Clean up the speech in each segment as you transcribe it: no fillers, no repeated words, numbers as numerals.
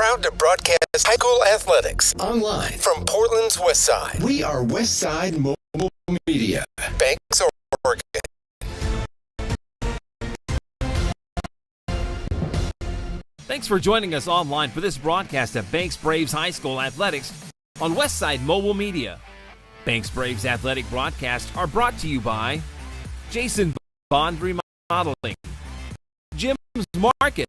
proud to broadcast high school athletics online from Portland's West Side. We are West Side Mobile Media. Banks, Oregon. Thanks for joining us online for this broadcast of Banks Braves High School Athletics on Westside Mobile Media. Banks Braves Athletic broadcasts are brought to you by Jason Bond Remodeling, Jim's Market,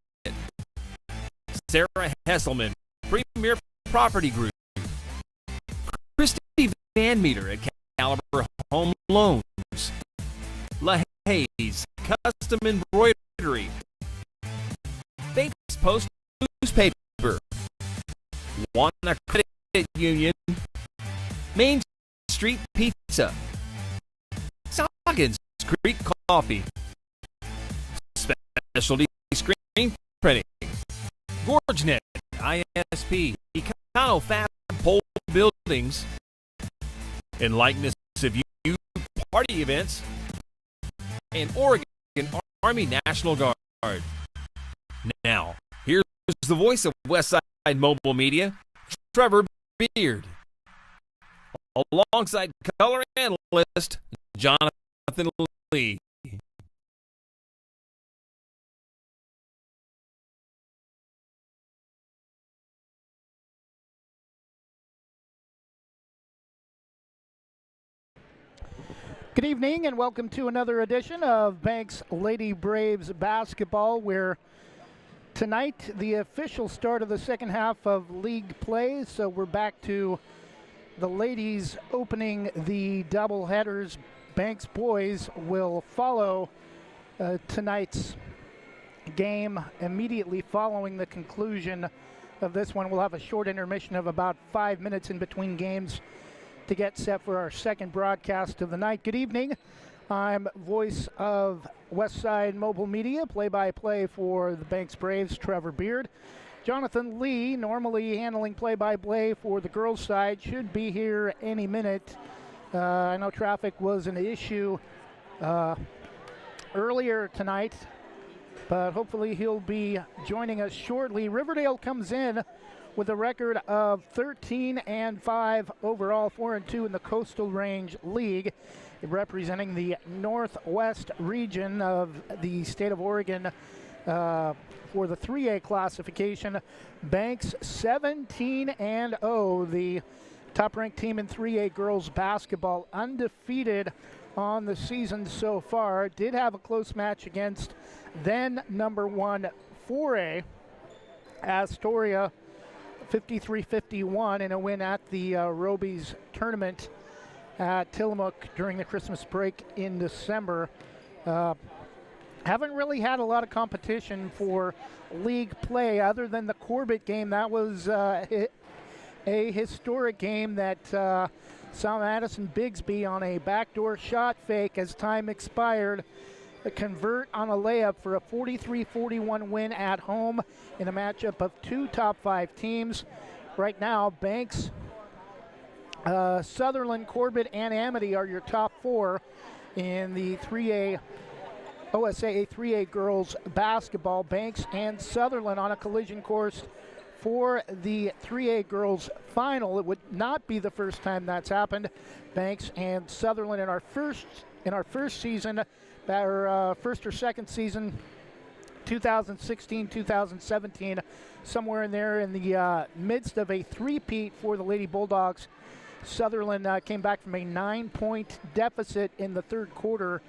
Sarah Hesselman, Premier Property Group, Christy Van Meter at Caliber Home Loans, LaHaye's Custom Embroidery, Banks Post Newspaper, Wanna Credit Union, Main Street Pizza, Scoggins Creek Coffee, Specialty Screen Printing, GorgeNet ISP, Econo Fab Pole Buildings, In Likeness of You Party Events, and Oregon Army National Guard. Now, here's the voice of Westside Mobile Media, Trevor Beard, alongside color analyst Jonathan Lee. Good evening and welcome to another edition of Banks Lady Braves basketball, where tonight the official start of the second half of league play. So we're back to the ladies opening the double headers. Banks boys will follow tonight's game immediately following the conclusion of this one. We'll have a short intermission of about 5 minutes in between games to get set for our second broadcast of the night. Good evening. I'm voice of Westside Mobile Media, play-by-play for the Banks Braves, Trevor Beard. Jonathan Lee, normally handling play-by-play for the girls' side, should be here any minute. I know traffic was an issue earlier tonight, but hopefully he'll be joining us shortly. Riverdale comes in with a record of 13-5 overall, 4-2 in the Coastal Range League, representing the northwest region of the state of Oregon for the 3A classification. Banks 17-0, the top-ranked team in 3A girls basketball, undefeated on the season so far. Did have a close match against then number one 4A Astoria, 53-51 in a win at the Roby's tournament at Tillamook during the Christmas break in December. Haven't really had a lot of competition for league play other than the Corbett game. That was a historic game that saw Madison Bigsby on a backdoor shot fake as time expired convert on a layup for a 43-41 win at home in a matchup of two top five teams. Right now, Banks, Sutherland, Corbett, and Amity are your top four in the 3A OSAA 3A girls basketball. Banks and Sutherland on a collision course for the 3A girls final. It would not be the first time that's happened. Banks and Sutherland in our first season, our first or second season, 2016-2017, somewhere in there in the midst of a three-peat for the Lady Bulldogs. Sutherland came back from a 9-point deficit in the third quarter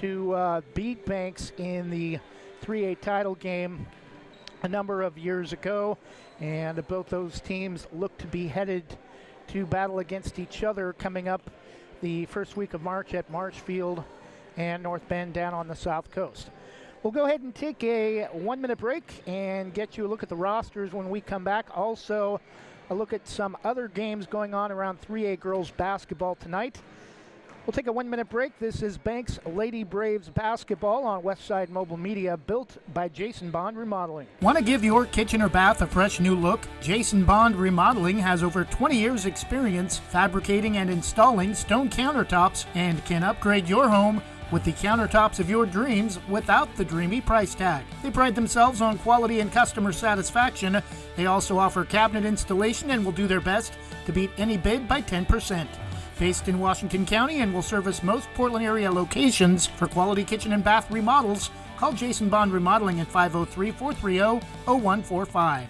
to beat Banks in the 3A title game a number of years ago, and both those teams look to be headed to battle against each other coming up the first week of March at Marshfield and North Bend down on the South Coast. We'll go ahead and take a 1-minute break and get you a look at the rosters when we come back. Also, a look at some other games going on around 3A girls basketball tonight. We'll take a 1-minute break. This is Banks Lady Braves basketball on Westside Mobile Media, built by Jason Bond Remodeling. Want to give your kitchen or bath a fresh new look? Jason Bond Remodeling has over 20 years experience fabricating and installing stone countertops and can upgrade your home with the countertops of your dreams without the dreamy price tag. They pride themselves on quality and customer satisfaction. They also offer cabinet installation and will do their best to beat any bid by 10%. Based in Washington County and will service most Portland area locations. For quality kitchen and bath remodels, call Jason Bond Remodeling at 503-430-0145.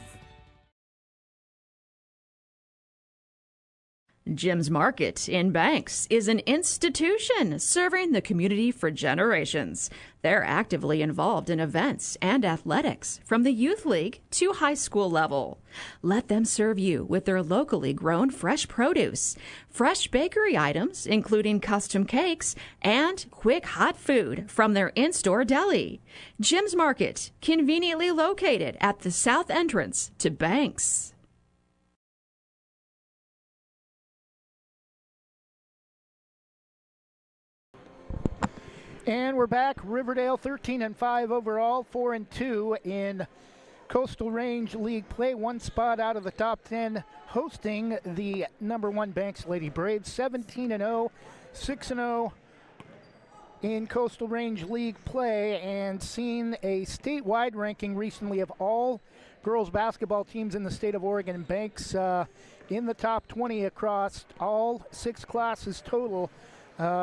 Jim's Market in Banks is an institution serving the community for generations. They're actively involved in events and athletics from the youth league to high school level. Let them serve you with their locally grown fresh produce, fresh bakery items, including custom cakes, and quick hot food from their in-store deli. Jim's Market, conveniently located at the south entrance to Banks. And we're back. Riverdale 13-5 overall, 4-2 in Coastal Range League play. One spot out of the top 10, hosting the number 1 Banks Lady Braves. 17-0, 6-0 in Coastal Range League play, and seen a statewide ranking recently of all girls basketball teams in the state of Oregon. Banks in the top 20 across all 6 classes total.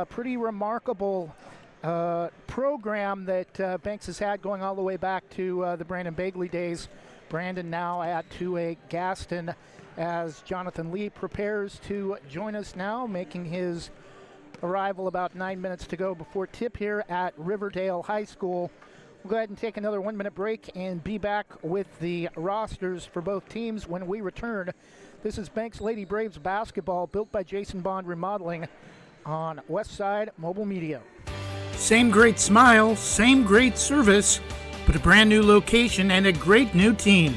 Pretty remarkable program that Banks has had going all the way back to the Brandon Bagley days. Brandon now at 2A Gaston, as Jonathan Lee prepares to join us now, making his arrival about 9 minutes to go before tip here at Riverdale High School. We'll go ahead and take another 1-minute break and be back with the rosters for both teams when we return. This is Banks Lady Braves basketball, built by Jason Bond Remodeling on Westside Mobile Media. Same great smile, same great service, but a brand new location and a great new team.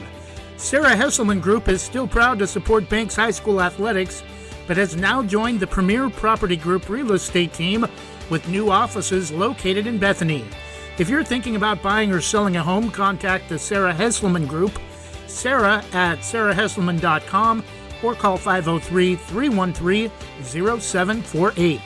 Sarah Hesselman Group is still proud to support Banks High School athletics, but has now joined the Premier Property Group real estate team with new offices located in Bethany. If you're thinking about buying or selling a home, contact the Sarah Hesselman Group, Sarah at sarahhesselman.com, or call 503-313-0748.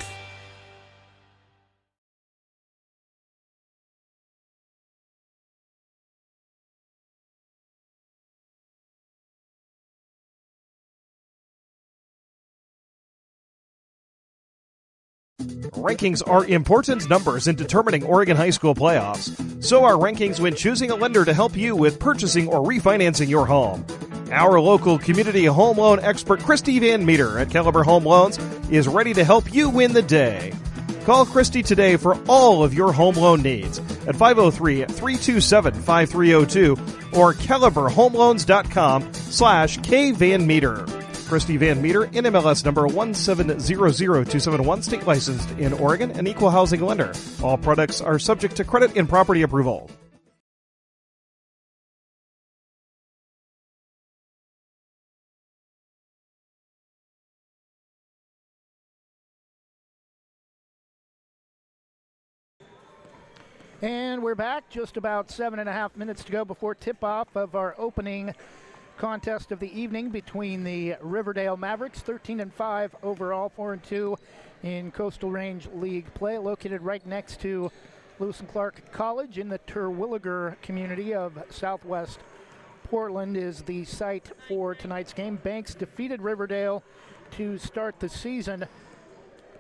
Rankings are important numbers in determining Oregon high school playoffs. So are rankings when choosing a lender to help you with purchasing or refinancing your home. Our local community home loan expert, Christy Van Meter at Caliber Home Loans, is ready to help you win the day. Call Christy today for all of your home loan needs at 503-327-5302 or caliberhomeloans.com/kvanmeter. Christy Van Meter, NMLS number 1700271, state licensed in Oregon, an equal housing lender. All products are subject to credit and property approval. And we're back, just about 7.5 minutes to go before tip-off of our opening contest of the evening between the Riverdale Mavericks, 13-5 overall, 4-2 in Coastal Range League play, located right next to Lewis and Clark College in the Terwilliger community of Southwest Portland is the site for tonight's game. Banks defeated Riverdale to start the season,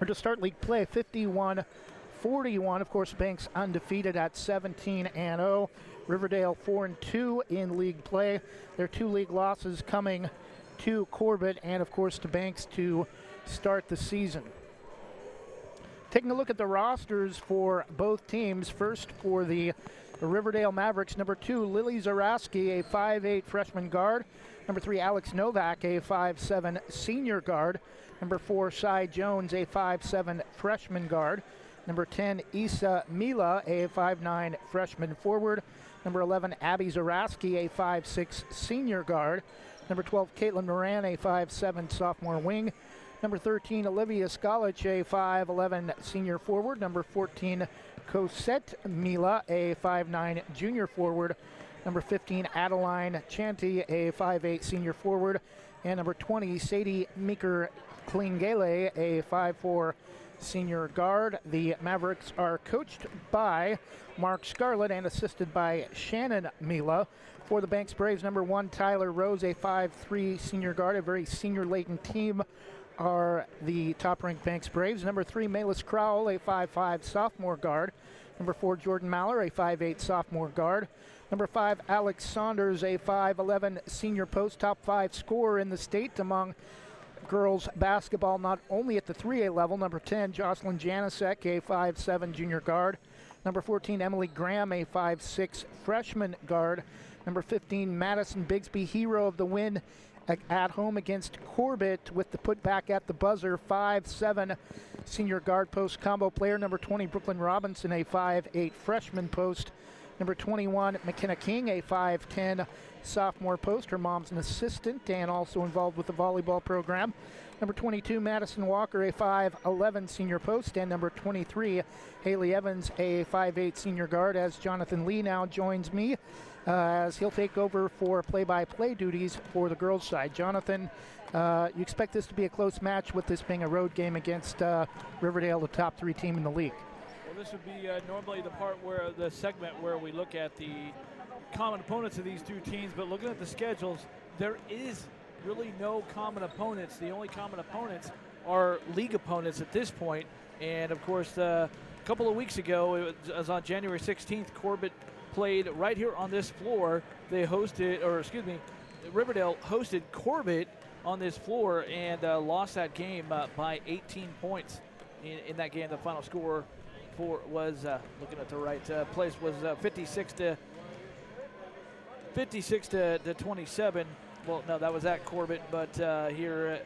or to start league play, 51-41. Of course, Banks undefeated at 17-0. Riverdale 4-2 in league play. Their 2 league losses coming to Corbett and, of course, to Banks to start the season. Taking a look at the rosters for both teams. First, for the Riverdale Mavericks, number 2, Lily Zaraski, a 5'8 freshman guard. Number 3, Alex Novak, a 5'7 senior guard. Number 4, Cy Jones, a 5'7 freshman guard. Number 10, Issa Mila, a 5'9 freshman forward. Number 11, Abby Zaraski, a 5'6 senior guard. Number 12, Caitlin Moran, a 5'7 sophomore wing. Number 13, Olivia Skolich, a 5'11 senior forward. Number 14, Cosette Mila, a 5'9 junior forward. Number 15, Adeline Chanty, a 5'8 senior forward. And number 20, Sadie Meeker Klingele, a 5'4 senior guard. The Mavericks are coached by Mark Scarlett and assisted by Shannon Mila. For the Banks Braves, number 1, Tyler Rose, a 5'3" senior guard, a very senior-laden team are the top-ranked Banks Braves. Number 3, Melis Crowell, a 5'5" sophomore guard. Number 4, Jordan Maller, a 5'8" sophomore guard. Number 5, Alex Saunders, a 5'11" senior post, top 5 scorer in the state among girls basketball, not only at the 3A level. Number 10, Jocelyn Janisek, a 5'7" junior guard. Number 14, Emily Graham, a 5'6" freshman guard. Number 15, Madison Bigsby, hero of the win at home against Corbett with the putback at the buzzer, 5'7" senior guard post combo player. Number 20, Brooklyn Robinson, a 5'8" freshman post. Number 21, McKenna King, a 5'10" sophomore post. Her mom's an assistant and also involved with the volleyball program. Number 22, Madison Walker, a 5'11" senior post. And number 23, Haley Evans, a 5'8" senior guard, as Jonathan Lee now joins me as he'll take over for play-by-play duties for the girls' side. Jonathan, you expect this to be a close match with this being a road game against Riverdale, the top 3 team in the league. Well, this would be normally the part where the segment where we look at the common opponents of these two teams, but looking at the schedules, there is really no common opponents. The only common opponents are league opponents at this point. And of course, a couple of weeks ago, it was on January 16th, Corbett played right here on this floor. They hosted, or excuse me, Riverdale hosted Corbett on this floor and lost that game by 18 points in that game. The final score was looking at the right place was 56 to 27. Well, no, that was at Corbett, but here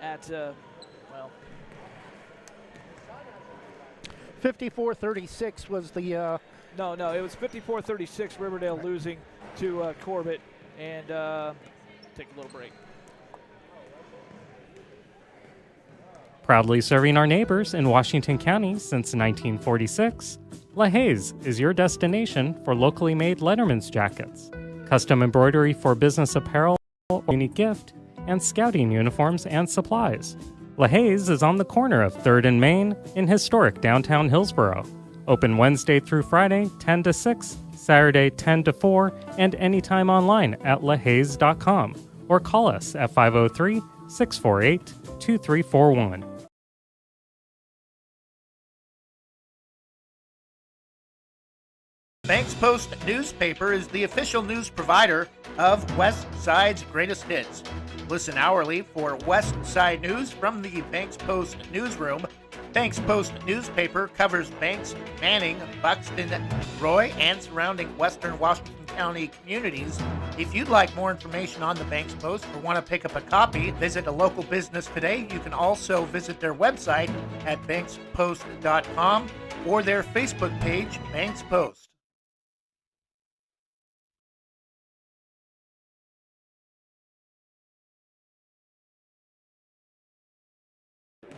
at 54-36 was the. No, it was 54-36. Riverdale losing to Corbett, and take a little break. Proudly serving our neighbors in Washington County since 1946, LaHaye's is your destination for locally made Letterman's jackets, custom embroidery for business apparel, unique gift, and scouting uniforms and supplies. LaHaye's is on the corner of 3rd and Main in historic downtown Hillsboro. Open Wednesday through Friday, 10 to 6, Saturday, 10 to 4, and anytime online at lahayes.com or call us at 503-648-2341. Banks Post newspaper is the official news provider of West Side's greatest hits. Listen hourly for West Side news from the Banks Post newsroom. Banks Post newspaper covers Banks, Manning, Buxton, Roy, and surrounding western Washington County communities. If you'd like more information on the Banks Post or want to pick up a copy, visit a local business today. You can also visit their website at bankspost.com or their Facebook page, Banks Post.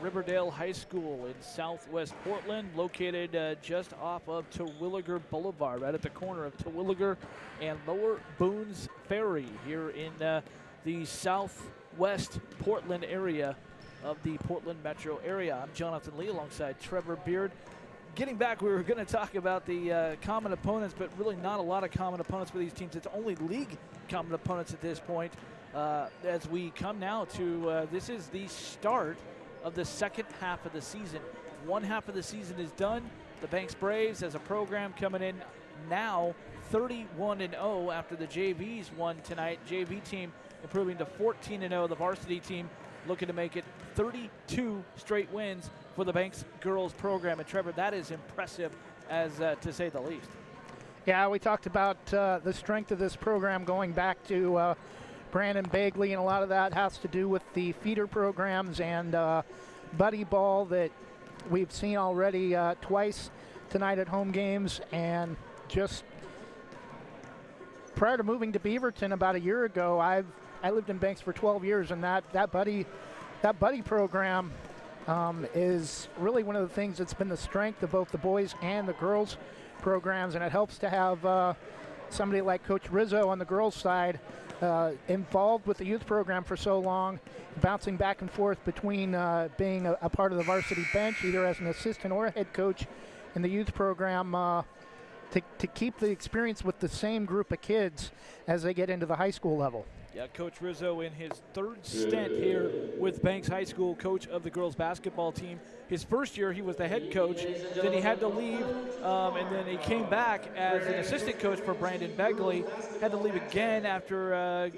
Riverdale High School in southwest Portland, located just off of Terwilliger Boulevard, right at the corner of Terwilliger and Lower Boones Ferry here in the southwest Portland area of the Portland metro area. I'm Jonathan Lee alongside Trevor Beard. Getting back, we were going to talk about the common opponents, but really not a lot of common opponents for these teams. It's only league common opponents at this point. As we come now to, this is the start of the second half of the season. One half of the season is done. The Banks Braves as a program coming in now 31-0 after the JVs won tonight. JV team improving to 14-0. The varsity team looking to make it 32 straight wins for the Banks girls program. And Trevor, that is impressive as to say the least. Yeah, we talked about the strength of this program going back to Brandon Bagley, and a lot of that has to do with the feeder programs and buddy ball that we've seen already twice tonight at home games. And just prior to moving to Beaverton about a year ago, I lived in Banks for 12 years, and that buddy program is really one of the things that's been the strength of both the boys and the girls programs, and it helps to have somebody like Coach Rizzo on the girls' side involved with the youth program for so long, bouncing back and forth between being a part of the varsity bench, either as an assistant or a head coach in the youth program, to keep the experience with the same group of kids as they get into the high school level. Yeah, Coach Rizzo in his third stint here with Banks High School, coach of the girls basketball team. His first year, he was the head coach. Then he had to leave, and then he came back as an assistant coach for Brandon Begley. Had to leave again after a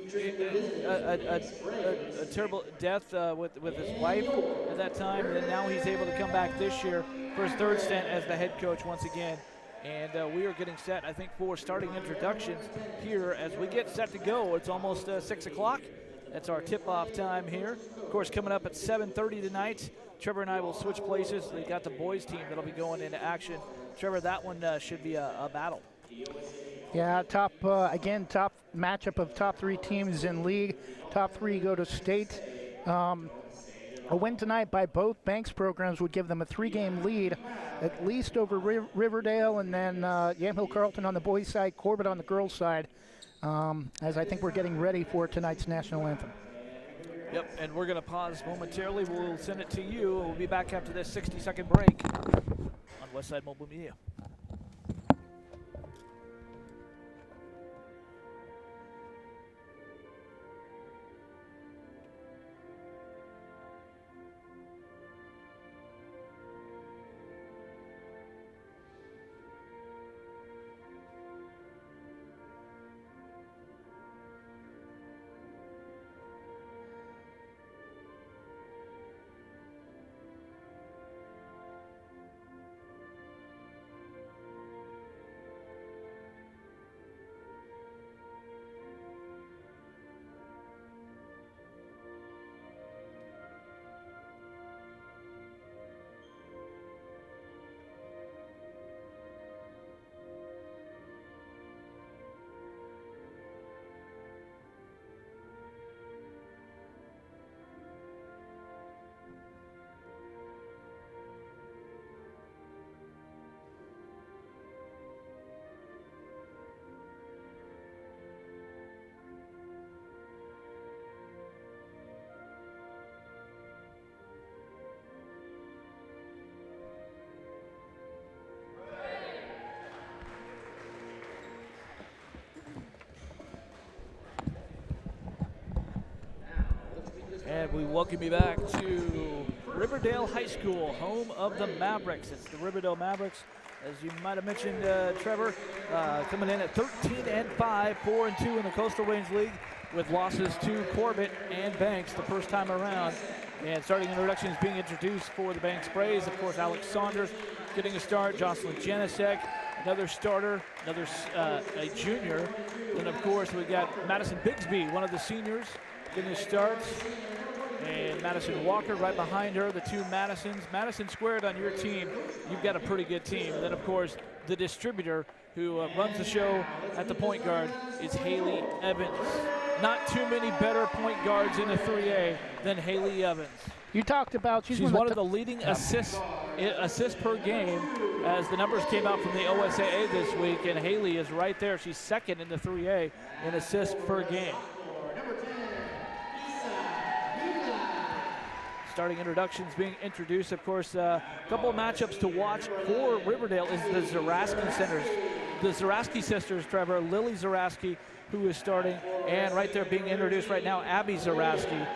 terrible death with his wife at that time. And now he's able to come back this year for his third stint as the head coach once again. And we are getting set, I think, for starting introductions here as we get set to go. It's almost 6 o'clock. That's our tip-off time here. Of course, coming up at 7:30 tonight, Trevor and I will switch places. They got the boys team that'll be going into action. Trevor, that one should be a battle. Yeah, top matchup of top 3 teams in league. Top 3 go to state. A win tonight by both Banks programs would give them a 3-game lead, at least over Riverdale, and then Yamhill Carlton on the boys' side, Corbett on the girls' side, as I think we're getting ready for tonight's national anthem. Yep, and we're going to pause momentarily. We'll send it to you. We'll be back after this 60-second break on Westside Mobile Media. And we welcome you back to Riverdale High School, home of the Mavericks. It's the Riverdale Mavericks, as you might have mentioned, Trevor, coming in at 13-5, 4-2 in the Coastal Range League, with losses to Corbett and Banks the first time around. And starting introductions being introduced for the Banks Braves. Of course, Alex Saunders getting a start, Jocelyn Janisek, another starter, a junior. And of course, we got Madison Bigsby, one of the seniors, getting a start. And Madison Walker right behind her, the two Madisons. Madison squared on your team, you've got a pretty good team. And then, of course, the distributor who runs the show at the point guard is Haley Evans. Not too many better point guards in the 3A than Haley Evans. You talked about she's one of the leading assists per game as the numbers came out from the OSAA this week, and Haley is right there. She's second in the 3A in assists per game. Starting introductions being introduced. Of course, a couple of matchups to watch for Riverdale is the Zaraski sisters, Trevor, Lily Zaraski, who is starting, and right there being introduced right now, Abby Zaraski.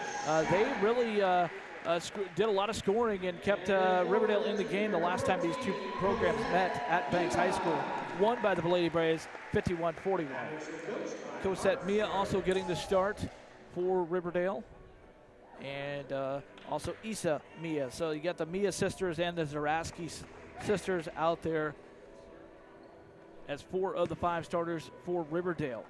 They really did a lot of scoring and kept Riverdale in the game the last time these two programs met at Banks High School. Won by the Lady Braves, 51-41. Cosette Mia also getting the start for Riverdale. And also Issa Mia. So you got the Mia sisters and the Zaraski sisters out there as 4 of the 5 starters for Riverdale.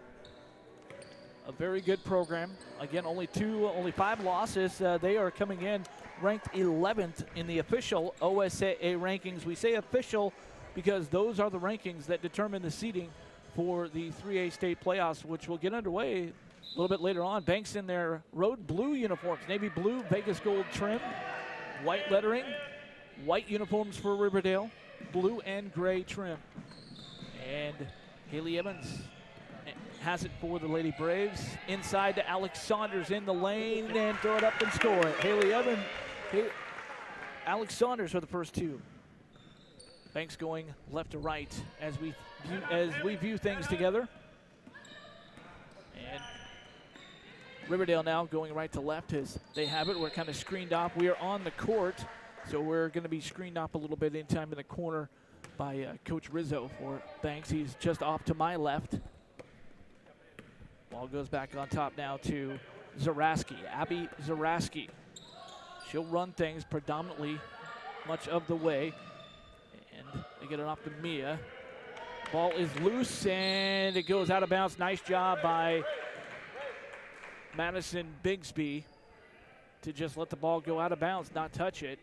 A very good program. Again, only 5 losses. They are coming in ranked 11th in the official OSAA rankings. We say official because those are the rankings that determine the seeding for the 3A state playoffs, which will get underway a little bit later on. Banks in their road blue uniforms, navy blue, Vegas gold trim, white lettering, white uniforms for Riverdale, blue and gray trim. And Haley Evans has it for the Lady Braves. Inside to Alex Saunders in the lane and throw it up and score it. Haley Evans, Alex Saunders for the first two. Banks going left to right as we view things together. And Riverdale now going right to left as they have it. We're kind of screened off. We are on the court, so we're going to be screened off a little bit anytime in the corner by Coach Rizzo for Banks. He's just off to my left. Ball goes back on top now to Zaraski, Abby Zaraski. She'll run things predominantly much of the way. And they get it off to Mia. Ball is loose and it goes out of bounds. Nice job by Madison Bigsby to just let the ball go out of bounds, not touch it.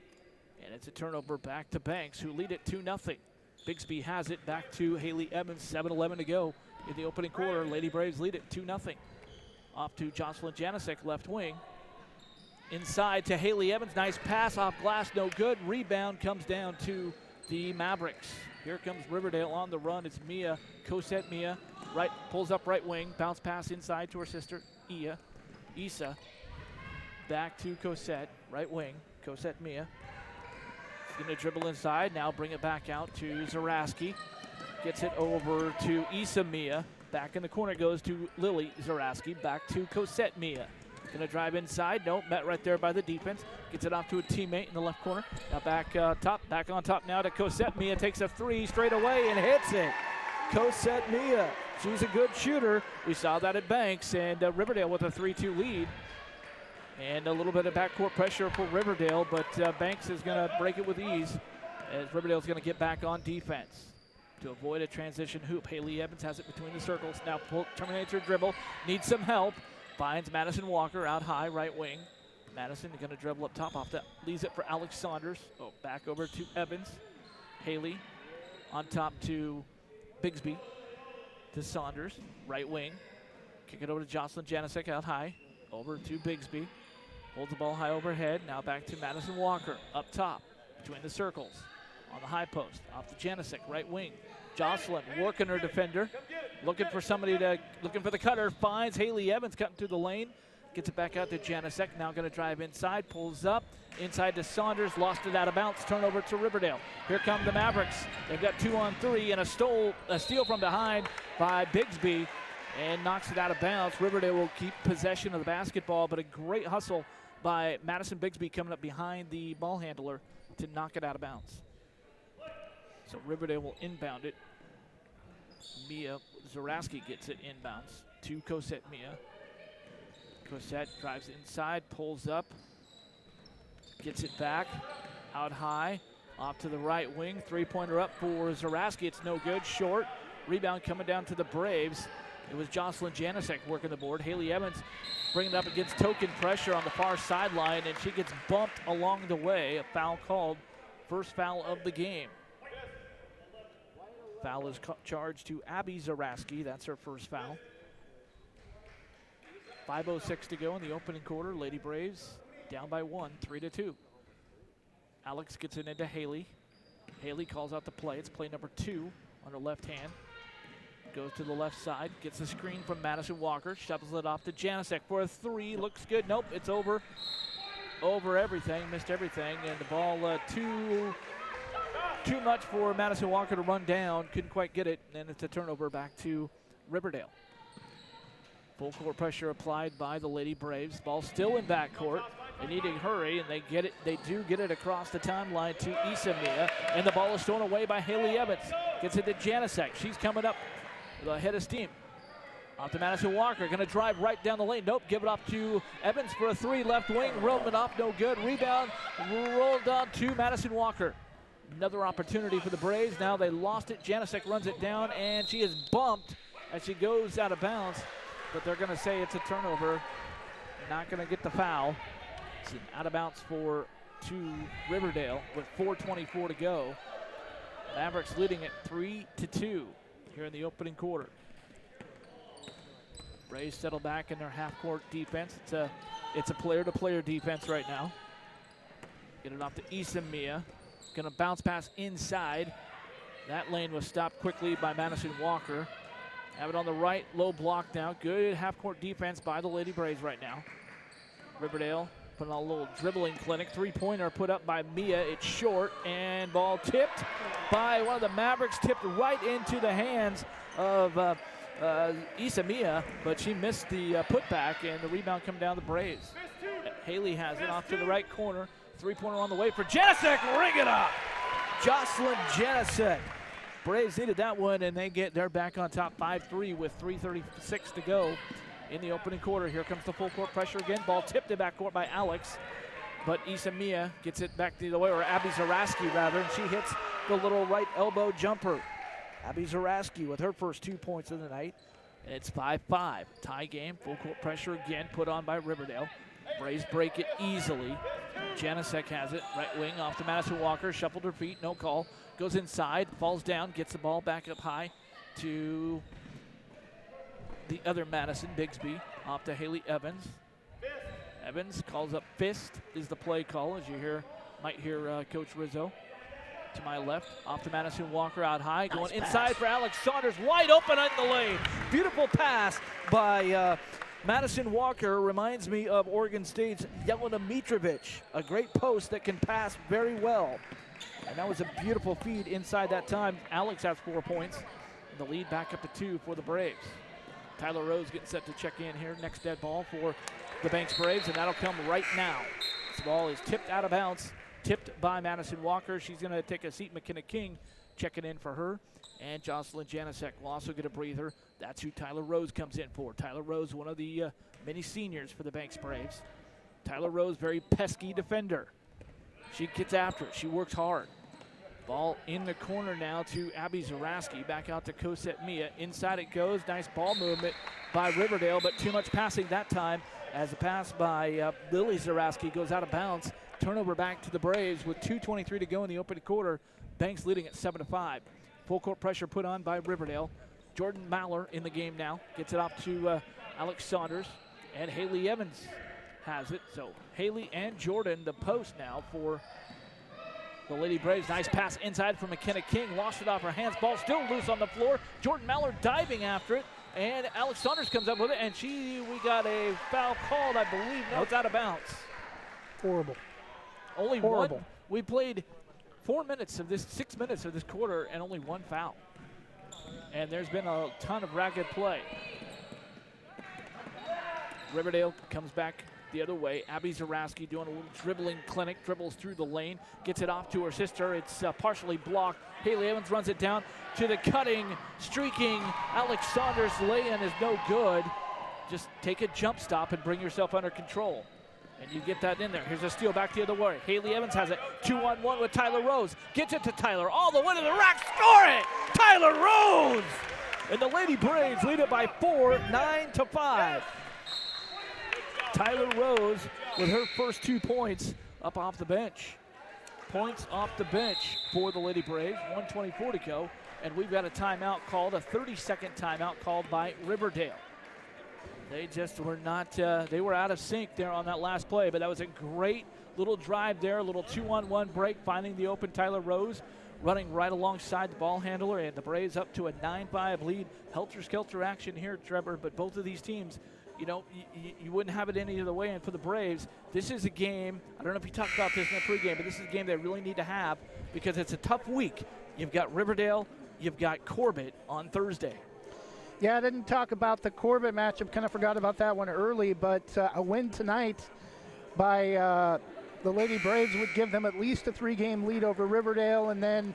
And it's a turnover back to Banks, who lead it 2-0. Bigsby has it back to Haley Evans, 7:11 to go in the opening quarter. Lady Braves lead it 2-0. Off to Jocelyn Janicek, left wing. Inside to Haley Evans, nice pass off glass, no good. Rebound comes down to the Mavericks. Here comes Riverdale on the run. It's Mia, Cosette Mia, right, pulls up right wing, bounce pass inside to her sister, Issa. Back to Cosette, right wing, Cosette Mia. She's gonna dribble inside, now bring it back out to Zaraski. Gets it over to Issa Mia. Back in the corner goes to Lily Zaraski, back to Cosette Mia. Gonna drive inside, nope, met right there by the defense. Gets it off to a teammate in the left corner. Now back on top now to Cosette Mia. Takes a three straight away and hits it. Cosette Mia, she's a good shooter. We saw that at Banks, and Riverdale with a 3-2 lead. And a little bit of backcourt pressure for Riverdale, but Banks is gonna break it with ease as Riverdale's gonna get back on defense. To avoid a transition hoop, Haley Evans has it between the circles. Now terminates her dribble, needs some help. Finds Madison Walker out high, right wing. Madison going to dribble up top off that. Leaves it for Alex Saunders. Oh, back over to Evans. Haley on top to Bigsby. To Saunders, right wing. Kick it over to Jocelyn Janicek out high. Over to Bigsby. Holds the ball high overhead. Now back to Madison Walker up top between the circles. On the high post. Off to Janicek, right wing. Jocelyn working her defender. Looking for the cutter. Finds Haley Evans cutting through the lane. Gets it back out to Janicek. Now going to drive inside. Pulls up. Inside to Saunders. Lost it out of bounds. Turnover to Riverdale. Here come the Mavericks. They've got 2-on-3 and a steal from behind by Bigsby. And knocks it out of bounds. Riverdale will keep possession of the basketball, but a great hustle by Madison Bigsby coming up behind the ball handler to knock it out of bounds. So Riverdale will inbound it. Mia Zaraski gets it inbounds to Cosette Mia. Cosette drives inside, pulls up, gets it back, out high, off to the right wing. Three-pointer up for Zaraski. It's no good, short. Rebound coming down to the Braves. It was Jocelyn Janicek working the board. Haley Evans bringing it up against token pressure on the far sideline, and she gets bumped along the way. A foul called, first foul of the game. Foul is charged to Abby Zaraski. That's her first foul. 5:06 to go in the opening quarter. Lady Braves down by 1, 3-2. Alex gets it into Haley. Haley calls out the play. It's play number 2 on her left hand. Goes to the left side. Gets the screen from Madison Walker. Shovels it off to Janicek for a 3. Looks good. Nope, it's over. Over everything. Missed everything. And the ball too much for Madison Walker to run down. Couldn't quite get it. And it's a turnover back to Riverdale. Full court pressure applied by the Lady Braves. Ball still in backcourt. They need to hurry, and they get it. They do get it across the timeline to Issa Mia. And the ball is thrown away by Haley Evans. Gets it to Janicek. She's coming up with a head of steam. Off to Madison Walker. Going to drive right down the lane. Nope. Give it off to Evans for a 3. Left wing. Rolled it off. No good. Rebound. Rolled on to Madison Walker. Another opportunity for the Braves. Now they lost it. Janicek runs it down, and she is bumped as she goes out of bounds. But they're going to say it's a turnover. Not going to get the foul. It's an out of bounds to Riverdale with 4:24 to go. Mavericks leading it 3-2 here in the opening quarter. Braves settle back in their half-court defense. It's a player-to-player defense right now. Get it off to Issa Mia. Going to bounce pass inside. That lane was stopped quickly by Madison Walker. Have it on the right, low block now. Good half-court defense by the Lady Braves right now. Riverdale putting on a little dribbling clinic. Three-pointer put up by Mia. It's short, and ball tipped by one of the Mavericks, tipped right into the hands of Issa Mia, but she missed the putback, and the rebound coming down the Braves. Haley has it off to the right corner. Three-pointer on the way for Janasek. Ring it up. Jocelyn Janasek. Braves needed that one, and they're back on top 5-3 with 3:36 to go in the opening quarter. Here comes the full court pressure again. Ball tipped to backcourt by Alex, but Issa Mia gets it back the other way, or Abby Zaraski rather, and she hits the little right elbow jumper. Abby Zaraski with her first 2 points of the night, and it's 5-5. Tie game, full court pressure again put on by Riverdale. Braves break it easily. Janasek has it, right wing off to Madison Walker, shuffled her feet, no call. Goes inside, falls down, gets the ball back up high to the other Madison, Bigsby, off to Haley Evans. Evans calls up fist is the play call, as you might hear Coach Rizzo. To my left, off to Madison Walker out high, going inside for Alex Saunders, wide open in the lane. Beautiful pass by Madison Walker. Reminds me of Oregon State's Jelena Mitrovic, a great post that can pass very well. And that was a beautiful feed inside that time. Alex has 4 points. The lead back up to 2 for the Braves. Tyler Rose getting set to check in here. Next dead ball for the Banks Braves, and that'll come right now. This ball is tipped out of bounds. Tipped by Madison Walker. She's going to take a seat. McKenna King checking in for her. And Jocelyn Janasek will also get a breather. That's who Tyler Rose comes in for. Tyler Rose, one of the many seniors for the Banks Braves. Tyler Rose, very pesky defender. She gets after it. She works hard. Ball in the corner now to Abby Zaraski. Back out to Cosette Mia. Inside it goes. Nice ball movement by Riverdale, but too much passing that time as the pass by Lily Zaraski goes out of bounds. Turnover back to the Braves with 2:23 to go in the opening quarter. Banks leading at 7-5. Full court pressure put on by Riverdale. Jordan Maller in the game now. Gets it off to Alex Saunders. And Haley Evans has it. So Haley and Jordan the post now for the Lady Braves. Nice pass inside from McKenna King. Lost it off her hands. Ball still loose on the floor. Jordan Maller diving after it. And Alex Saunders comes up with it. And we got a foul called, I believe. No, it's out of bounds. Horrible. Only Horrible. one. We played 6 minutes of this quarter, and only one foul. And there's been a ton of ragged play. Riverdale comes back the other way. Abby Zaraski doing a little dribbling clinic, dribbles through the lane, gets it off to her sister. It's partially blocked. Haley Evans runs it down to the cutting, streaking Alex Saunders. Lay-in is no good. Just take a jump stop and bring yourself under control. And you get that in there. Here's a steal back the other way. Haley Evans has it. 2-on-1 with Tyler Rose. Gets it to Tyler. All the way to the rack. Score it! Tyler Rose! And the Lady Braves lead it by 4, 9-5. Tyler Rose with her first 2 points up off the bench. Points off the bench for the Lady Braves. 1:24 to go. And we've got a timeout called, a 30-second timeout called by Riverdale. They just were not, they were out of sync there on that last play, but that was a great little drive there, a little 2-on-1 break, finding the open Tyler Rose, running right alongside the ball handler, and the Braves up to a 9-5 lead. Helter-skelter action here, Trevor, but both of these teams, you know, you wouldn't have it any other way. And for the Braves, this is a game, I don't know if you talked about this in the pregame, but this is a game they really need to have because it's a tough week. You've got Riverdale, you've got Corbett on Thursday. Yeah, I didn't talk about the Corbett matchup. Kind of forgot about that one early, but a win tonight by the Lady Braves would give them at least a 3-game lead over Riverdale, and then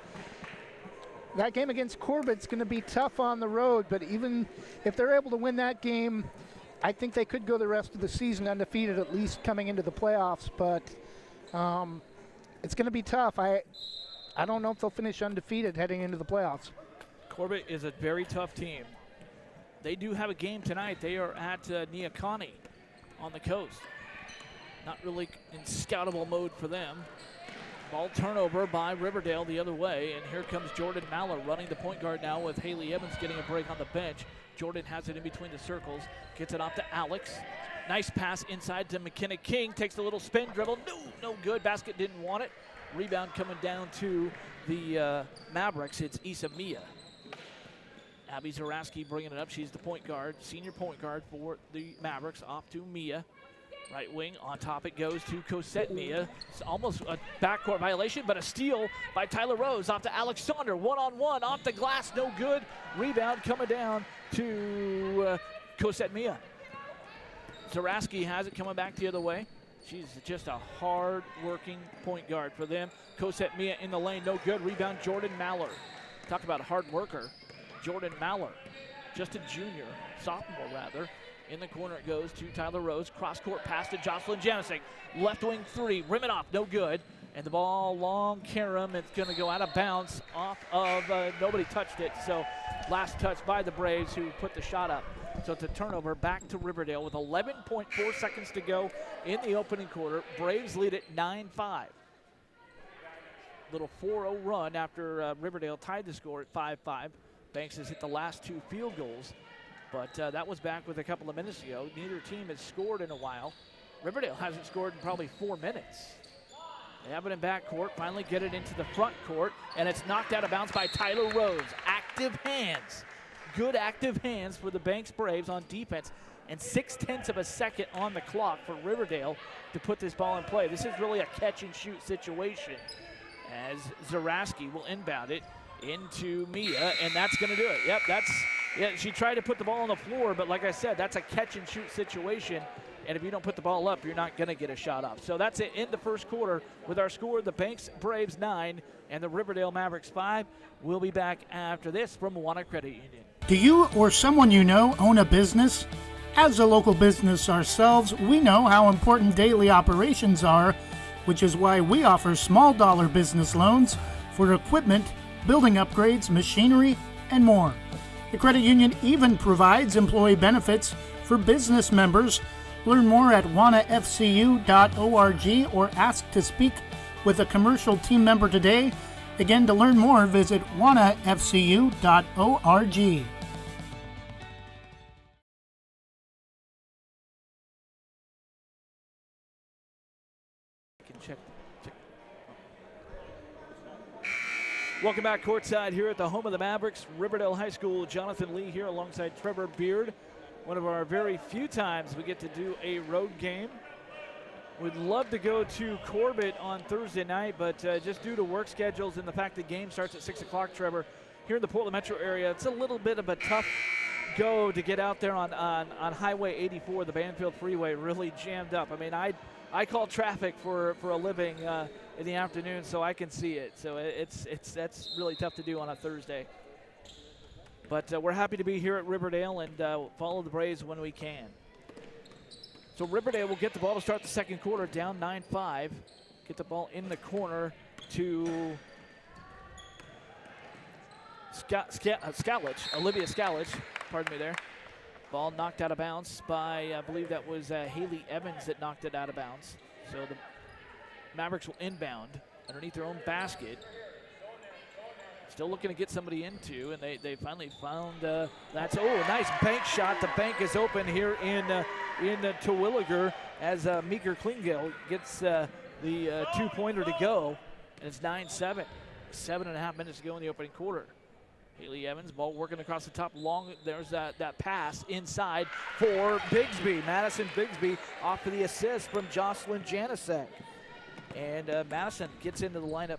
that game against Corbett's going to be tough on the road, but even if they're able to win that game, I think they could go the rest of the season undefeated, at least coming into the playoffs, but it's going to be tough. I don't know if they'll finish undefeated heading into the playoffs. Corbett is a very tough team. They do have a game tonight. They are at Neocani on the coast. Not really in scoutable mode for them. Ball turnover by Riverdale the other way, and here comes Jordan Maller running the point guard now with Haley Evans getting a break on the bench. Jordan has it in between the circles, gets it off to Alex. Nice pass inside to McKenna King, takes a little spin dribble. No good. Basket didn't want it. Rebound coming down to the Mavericks. It's Issa Mia. Abby Zaraski bringing it up. She's the point guard, senior point guard for the Mavericks. Off to Mia. Right wing, on top it goes to Cosette Mia. It's almost a backcourt violation, but a steal by Tyler Rose. Off to Alexander, one-on-one, off the glass, no good. Rebound coming down to Cosette Mia. Zaraski has it coming back the other way. She's just a hard-working point guard for them. Cosette Mia in the lane, no good. Rebound, Jordan Maller. Talk about a hard worker. Jordan Maller, just a junior, sophomore rather. In the corner it goes to Tyler Rose. Cross-court pass to Jocelyn Janicek. Left wing three, rim it off, no good. And the ball, long carom, it's going to go out of bounds off of, nobody touched it. So last touch by the Braves who put the shot up. So it's a turnover back to Riverdale with 11.4 seconds to go in the opening quarter. Braves lead at 9-5. Little 4-0 run after Riverdale tied the score at 5-5. Banks has hit the last 2 field goals. But that was back with a couple of minutes ago. Neither team has scored in a while. Riverdale hasn't scored in probably 4 minutes. They have it in backcourt, finally get it into the front court, and it's knocked out of bounds by Tyler Rose. Active hands. Good active hands for the Banks Braves on defense, and 0.6 of a second on the clock for Riverdale to put this ball in play. This is really a catch-and-shoot situation as Zaraski will inbound it into Mia, and that's going to do it. Yep, she tried to put the ball on the floor, but like I said, that's a catch-and-shoot situation, and if you don't put the ball up, you're not going to get a shot off. So that's it in the first quarter with our score, the Banks Braves 9 and the Riverdale Mavericks 5. We'll be back after this from Moana Credit Union. Do you or someone you know own a business? As a local business ourselves, we know how important daily operations are, which is why we offer small dollar business loans for equipment, building upgrades, machinery, and more. The credit union even provides employee benefits for business members. Learn more at wanafcu.org or ask to speak with a commercial team member today. Again, to learn more, visit wanafcu.org. Welcome back courtside here at the home of the Mavericks, Riverdale High School. Jonathan Lee here alongside Trevor Beard. One of our very few times we get to do a road game. We'd love to go to Corbett on Thursday night, but just due to work schedules and the fact the game starts at 6 o'clock, Trevor, here in the Portland metro area, it's a little bit of a tough go to get out there on Highway 84. The Banfield Freeway really jammed up. I mean, I call traffic for a living in the afternoon, so I can see it. So that's really tough to do on a Thursday. But we're happy to be here at Riverdale and follow the Braves when we can. So Riverdale will get the ball to start the second quarter, down 9-5. Get the ball in the corner to Olivia Skalich, pardon me there. Ball knocked out of bounds by, I believe that was Haley Evans that knocked it out of bounds. So the Mavericks will inbound underneath their own basket. Still looking to get somebody into, and they finally found that's nice bank shot. The bank is open here in Terwilliger as Meeker Klingel gets the 2-pointer to go, and it's 9-7. 7.5 minutes to go in the opening quarter. Haley Evans, ball working across the top, long. There's that pass inside for Bigsby. Madison Bigsby off of the assist from Jocelyn Janicek, and Madison gets into the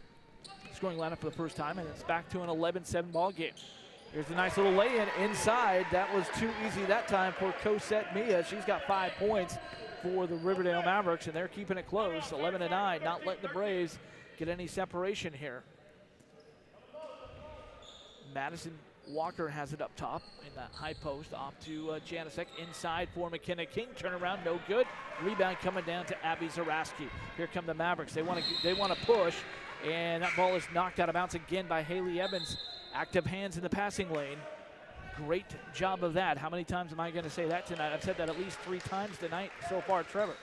scoring lineup for the first time, and it's back to an 11-7 ball game. Here's a nice little lay-in inside. That was too easy that time for Cosette Mia. She's got 5 points for the Riverdale Mavericks, and they're keeping it close, 11-9, not letting the Braves get any separation here. Madison Walker has it up top in that high post, off to Janicek, inside for McKenna King. Turnaround, no good. Rebound coming down to Abby Zaraski. Here come the Mavericks. They want to push, and that ball is knocked out of bounds again by Haley Evans. Active hands in the passing lane. Great job of that. How many times am I going to say that tonight? I've said that at least 3 times tonight so far, Trevor.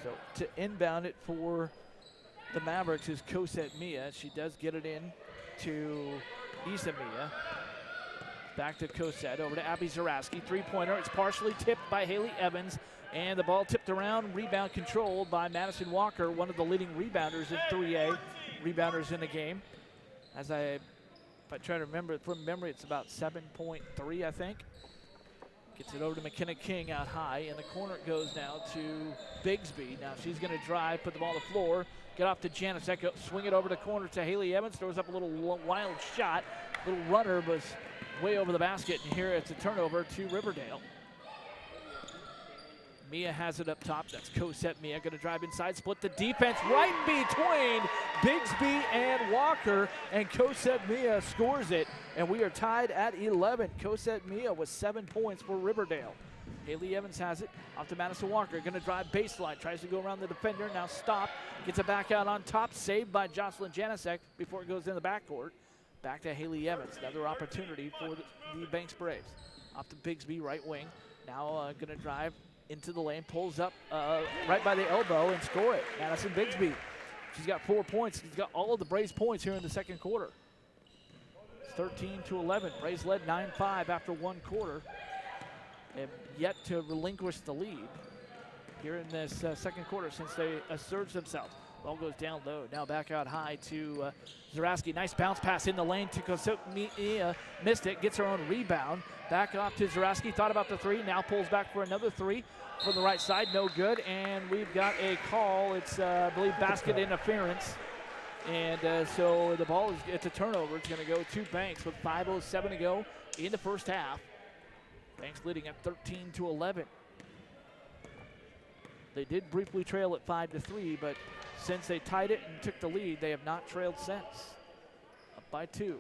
So to inbound it for the Mavericks is Cosette Mia. She does get it in to Isa Mia. Back to Cosette, over to Abby Zaraski. 3-pointer, it's partially tipped by Haley Evans, and the ball tipped around, rebound controlled by Madison Walker, one of the leading rebounders in 3A, rebounders in the game. As I If I try to remember from memory, it's about 7.3, I think. Gets it over to McKenna King out high. In the corner it goes now to Bigsby. Now she's going to drive, put the ball on the floor, get off to Janice Echo, swing it over the corner to Haley Evans, throws up a little wild shot. Little runner was way over the basket, and here it's a turnover to Riverdale. Mia has it up top. That's Cosette Mia going to drive inside, split the defense right between Bigsby and Walker, and Cosette Mia scores it, and we are tied at 11. Cosette Mia with 7 points for Riverdale. Haley Evans has it off to Madison Walker, going to drive baseline, tries to go around the defender, now stopped, gets it back out on top, saved by Jocelyn Janicek before it goes in the backcourt. Back to Haley Evans, another opportunity for the Banks Braves. Off to Bigsby, right wing, now going to drive into the lane, pulls up right by the elbow and score it. Madison Bigsby, she's got 4 points. She's got all of the Braves points here in the second quarter. It's 13-11. Braves led 9-5 after one quarter. They've yet to relinquish the lead here in this second quarter since they asserted themselves. Ball goes down low. Now back out high to Zaraski. Nice bounce pass in the lane to Cosette Mia. Missed it. Gets her own rebound. Back off to Zaraski. Thought about the three. Now pulls back for another three from the right side. No good. And we've got a call. It's, I believe, basket interference. And so the ball it's a turnover. It's going to go to Banks with 5:07 to go in the first half. Banks leading at 13-11. They did briefly trail at 5-3, but since they tied it and took the lead, they have not trailed since. Up by 2.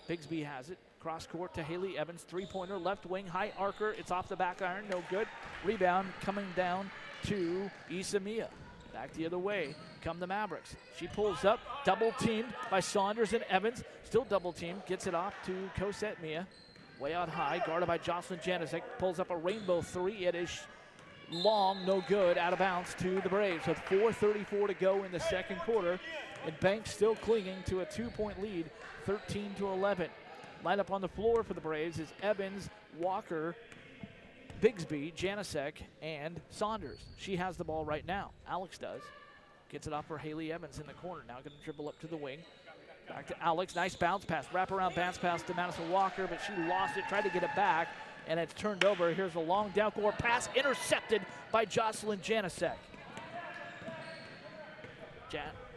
Bigsby has it. Cross court to Haley Evans. Three-pointer, left wing, high arcer. It's off the back iron, no good. Rebound coming down to Issa Mia. Back the other way come the Mavericks. She pulls up, double teamed by Saunders and Evans. Still double teamed, gets it off to Cosette Mia. Way out high, guarded by Jocelyn Janicek. Pulls up a rainbow three. It is long, no good, out of bounds to the Braves with 4:34 to go in the second quarter, and Banks still clinging to a 2-point lead, 13-11. Lineup on the floor for the Braves is Evans, Walker, Bigsby, Janicek, and Saunders. She has the ball right now. Alex does. Gets it off for Haley Evans in the corner. Now going to dribble up to the wing. Back to Alex. Nice bounce pass. Wraparound bounce pass to Madison Walker, but she lost it. Tried to get it back, and it's turned over. Here's a long down court pass intercepted by Jocelyn Janicek.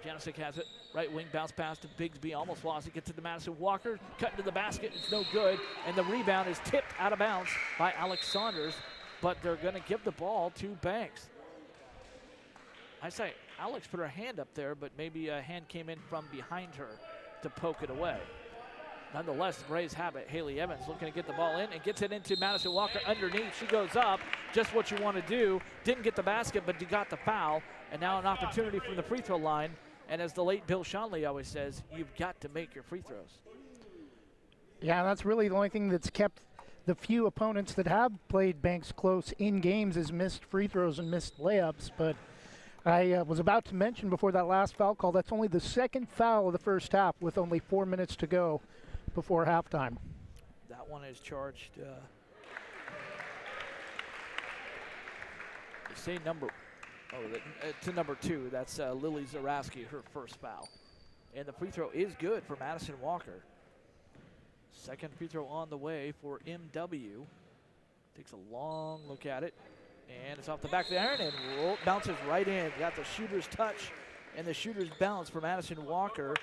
Janicek has it. Right wing bounce pass to Bigsby. Almost lost it. Gets to the Madison Walker. Cut into the basket. It's no good. And the rebound is tipped out of bounds by Alex Saunders, but they're going to give the ball to Banks. I say Alex put her hand up there, but maybe a hand came in from behind her to poke it away. Nonetheless, the Braves have it. Haley Evans looking to get the ball in and gets it into Madison Walker underneath. She goes up, just what you want to do. Didn't get the basket, but you got the foul. And now an opportunity from the free throw line. And as the late Bill Schonley always says, you've got to make your free throws. Yeah, that's really the only thing that's kept the few opponents that have played Banks close in games is missed free throws and missed layups. But I was about to mention before that last foul call, that's only the second foul of the first half with only 4 minutes to go before halftime. That one is charged. They say to number 2. That's Lily Zaraski, her first foul. And the free throw is good for Madison Walker. Second free throw on the way for MW. Takes a long look at it. And it's off the back of the iron and bounces right in. Got the shooter's touch and the shooter's bounce for Madison Walker.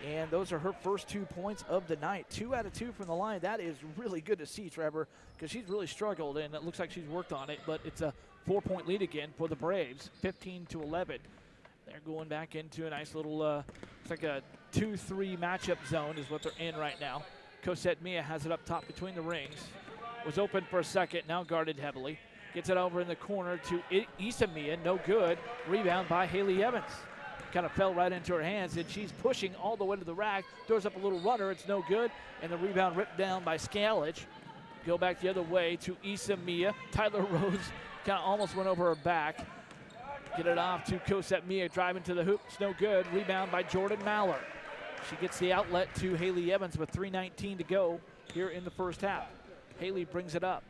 And those are her first 2 points of the night. 2 out of 2 from the line. That is really good to see, Trevor, because she's really struggled, and it looks like she's worked on it. But it's a 4-point lead again for the Braves, 15-11. They're going back into a nice little, it's like a 2-3 matchup zone is what they're in right now. Cosette Mia has it up top between the rings. Was open for a second, now guarded heavily. Gets it over in the corner to Issa Mia, no good. Rebound by Haley Evans. Kind of fell right into her hands, and she's pushing all the way to the rack. Throws up a little runner, it's no good. And the rebound ripped down by Skalich. Go back the other way to Issa Mia. Tyler Rose kind of almost went over her back. Get it off to Cosette Mia, driving to the hoop, it's no good. Rebound by Jordan Maller. She gets the outlet to Haley Evans with 3:19 to go here in the first half. Haley brings it up.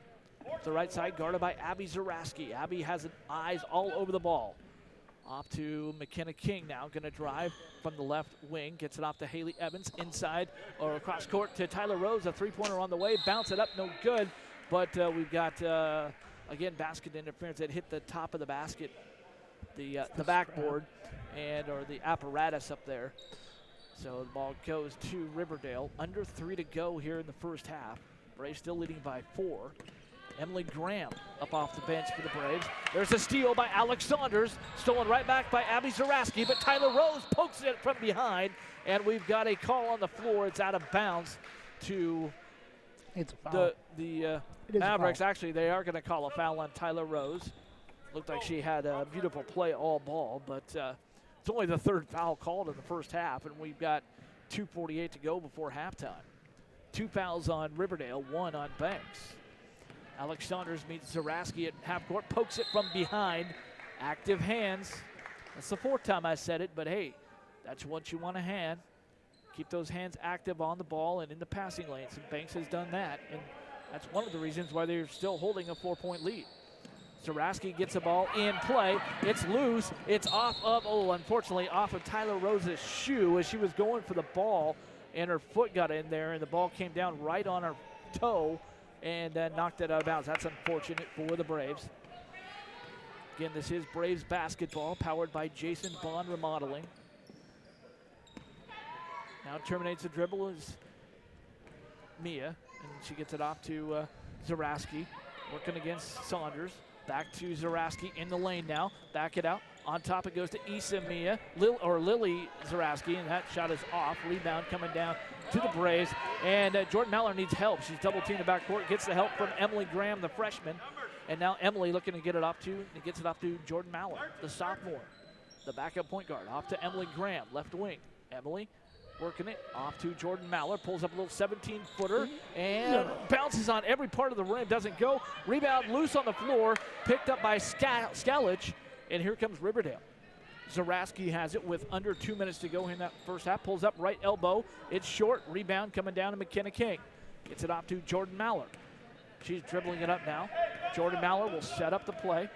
The right side guarded by Abby Zaraski. Abby has eyes all over the ball. Off to McKenna King now, going to drive from the left wing, gets it off to Haley Evans, inside or across court to Tyler Rose, a three-pointer on the way, bounce it up, no good, but we've got, again, basket interference that hit the top of the basket, the backboard, or the apparatus up there. So the ball goes to Riverdale. Under 3 to go here in the first half. Braves still leading by 4. Emily Graham up off the bench for the Braves. There's a steal by Alex Saunders. Stolen right back by Abby Zaraski, but Tyler Rose pokes it from behind, and we've got a call on the floor. It's out of bounds to the Mavericks. Actually, they are going to call a foul on Tyler Rose. Looked like she had a beautiful play all ball, but it's only the third foul called in the first half, and we've got 2:48 to go before halftime. 2 fouls on Riverdale, 1 on Banks. Alex Saunders meets Zaraski at half court, pokes it from behind. Active hands. That's the 4th time I said it, but hey, that's what you want to hand. Keep those hands active on the ball and in the passing lanes, and Banks has done that, and that's one of the reasons why they're still holding a 4-point lead. Zaraski gets the ball in play. It's loose. It's unfortunately off of Tyler Rose's shoe as she was going for the ball, and her foot got in there, and the ball came down right on her toe and knocked it out of bounds. That's unfortunate for the Braves. Again, this is Braves basketball, powered by Jason Bond Remodeling. Now terminates the dribble is Mia, and she gets it off to Zaraski, working against Saunders. Back to Zaraski in the lane now. Back it out. On top it goes to Issa Mia, Lily Zaraski, and that shot is off. Rebound coming down to the Braves, and Jordan Mallor needs help. She's double teamed in the backcourt, gets the help from Emily Graham, the freshman, and now Emily looking to get it off to, and gets it off to Jordan Mallor, the sophomore, the backup point guard. Off to Emily Graham, left wing. Emily working it off to Jordan Mallor, pulls up a little 17-footer and bounces on every part of the rim, doesn't go. Rebound loose on the floor, picked up by Skalich, and here comes Riverdale. Zaraski has it with under 2 minutes to go in that first half, pulls up right elbow. It's short, rebound coming down to McKenna King. Gets it off to Jordan Mallor. She's dribbling it up now. Jordan Mallor will set up the play.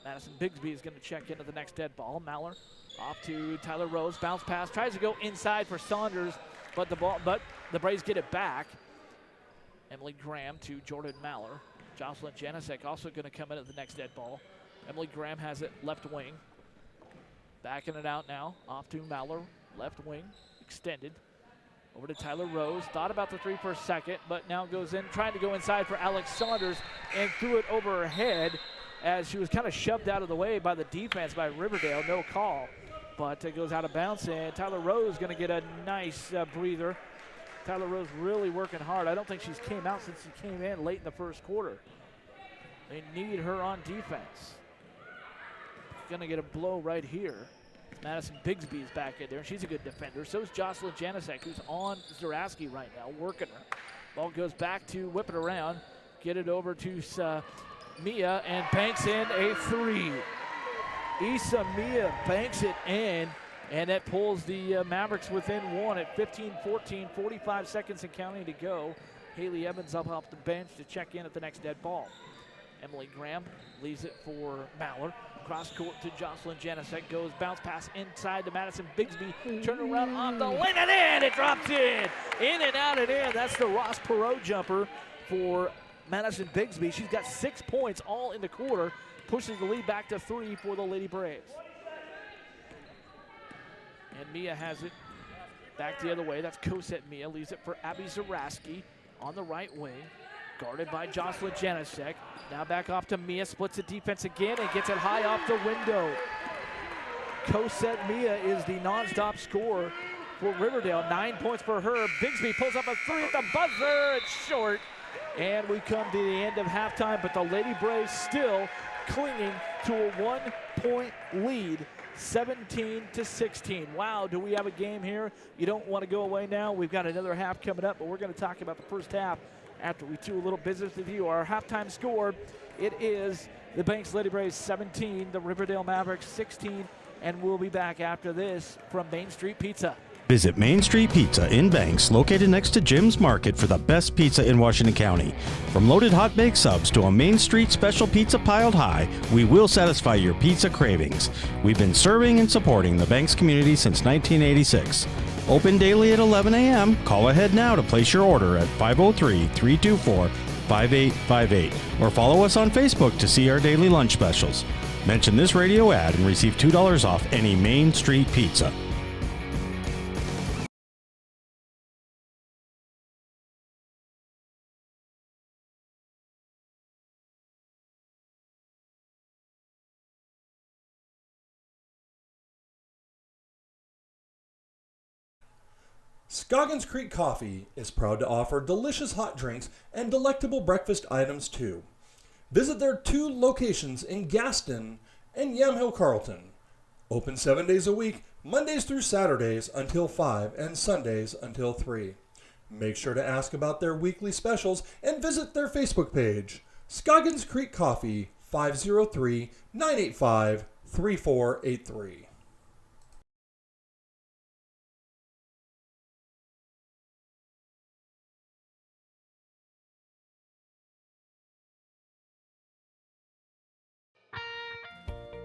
Madison Bigsby is going to check into the next dead ball. Mallor off to Tyler Rose, bounce pass, tries to go inside for Saunders, but the Braves get it back. Emily Graham to Jordan Mallor. Jocelyn Janicek also going to come in at the next dead ball. Emily Graham has it left wing. Backing it out now, off to Mallor, left wing, extended. Over to Tyler Rose, thought about the 3 for a second, but now goes in, trying to go inside for Alex Saunders, and threw it over her head as she was kind of shoved out of the way by the defense by Riverdale, no call. But it goes out of bounds, and Tyler Rose going to get a nice breather. Tyler Rose really working hard. I don't think she's came out since she came in late in the first quarter. They need her on defense. Going to get a blow right here. Madison Bigsby is back in there. She's a good defender. So is Jocelyn Janicek, who's on Zaraski right now, working her. Ball goes back to whip it around. Get it over to Mia, and banks in a 3. Issa Mia banks it in, and that pulls the Mavericks within 1 at 15-14, 45 seconds and counting to go. Haley Evans up off the bench to check in at the next dead ball. Emily Graham leaves it for Mallor. Cross court to Jocelyn Janicek, goes bounce pass inside to Madison Bigsby. Turn around on the lane and in, it drops in and out and in. That's the Ross Perot jumper for Madison Bigsby. She's got 6 points all in the quarter, pushes the lead back to 3 for the Lady Braves. And Mia has it back the other way. That's Cosette Mia, leaves it for Abby Zaraski on the right wing. Guarded by Jocelyn Janicek. Now back off to Mia, splits the defense again and gets it high off the window. Cosette Mia is the nonstop scorer for Riverdale. 9 points for her. Bigsby pulls up a 3 at the buzzer. It's short. And we come to the end of halftime, but the Lady Braves still clinging to a 1-point lead. 17-16. Wow, do we have a game here? You don't want to go away now. We've got another half coming up, but we're going to talk about the first half after we do a little business with you. Our halftime score, it is the Banks Lady Braves 17, the Riverdale Mavericks 16, and we'll be back after this from Main Street Pizza. Visit Main Street Pizza in Banks, located next to Jim's Market, for the best pizza in Washington County. From loaded hot baked subs to a Main Street special pizza piled high, we will satisfy your pizza cravings. We've been serving and supporting the Banks community since 1986. Open daily at 11 a.m. Call ahead now to place your order at 503-324-5858 or follow us on Facebook to see our daily lunch specials. Mention this radio ad and receive $2 off any Main Street pizza. Scoggins Creek Coffee is proud to offer delicious hot drinks and delectable breakfast items too. Visit their 2 locations in Gaston and Yamhill Carlton. Open 7 days a week, Mondays through Saturdays until 5 and Sundays until 3. Make sure to ask about their weekly specials and visit their Facebook page. Scoggins Creek Coffee, 503-985-3483.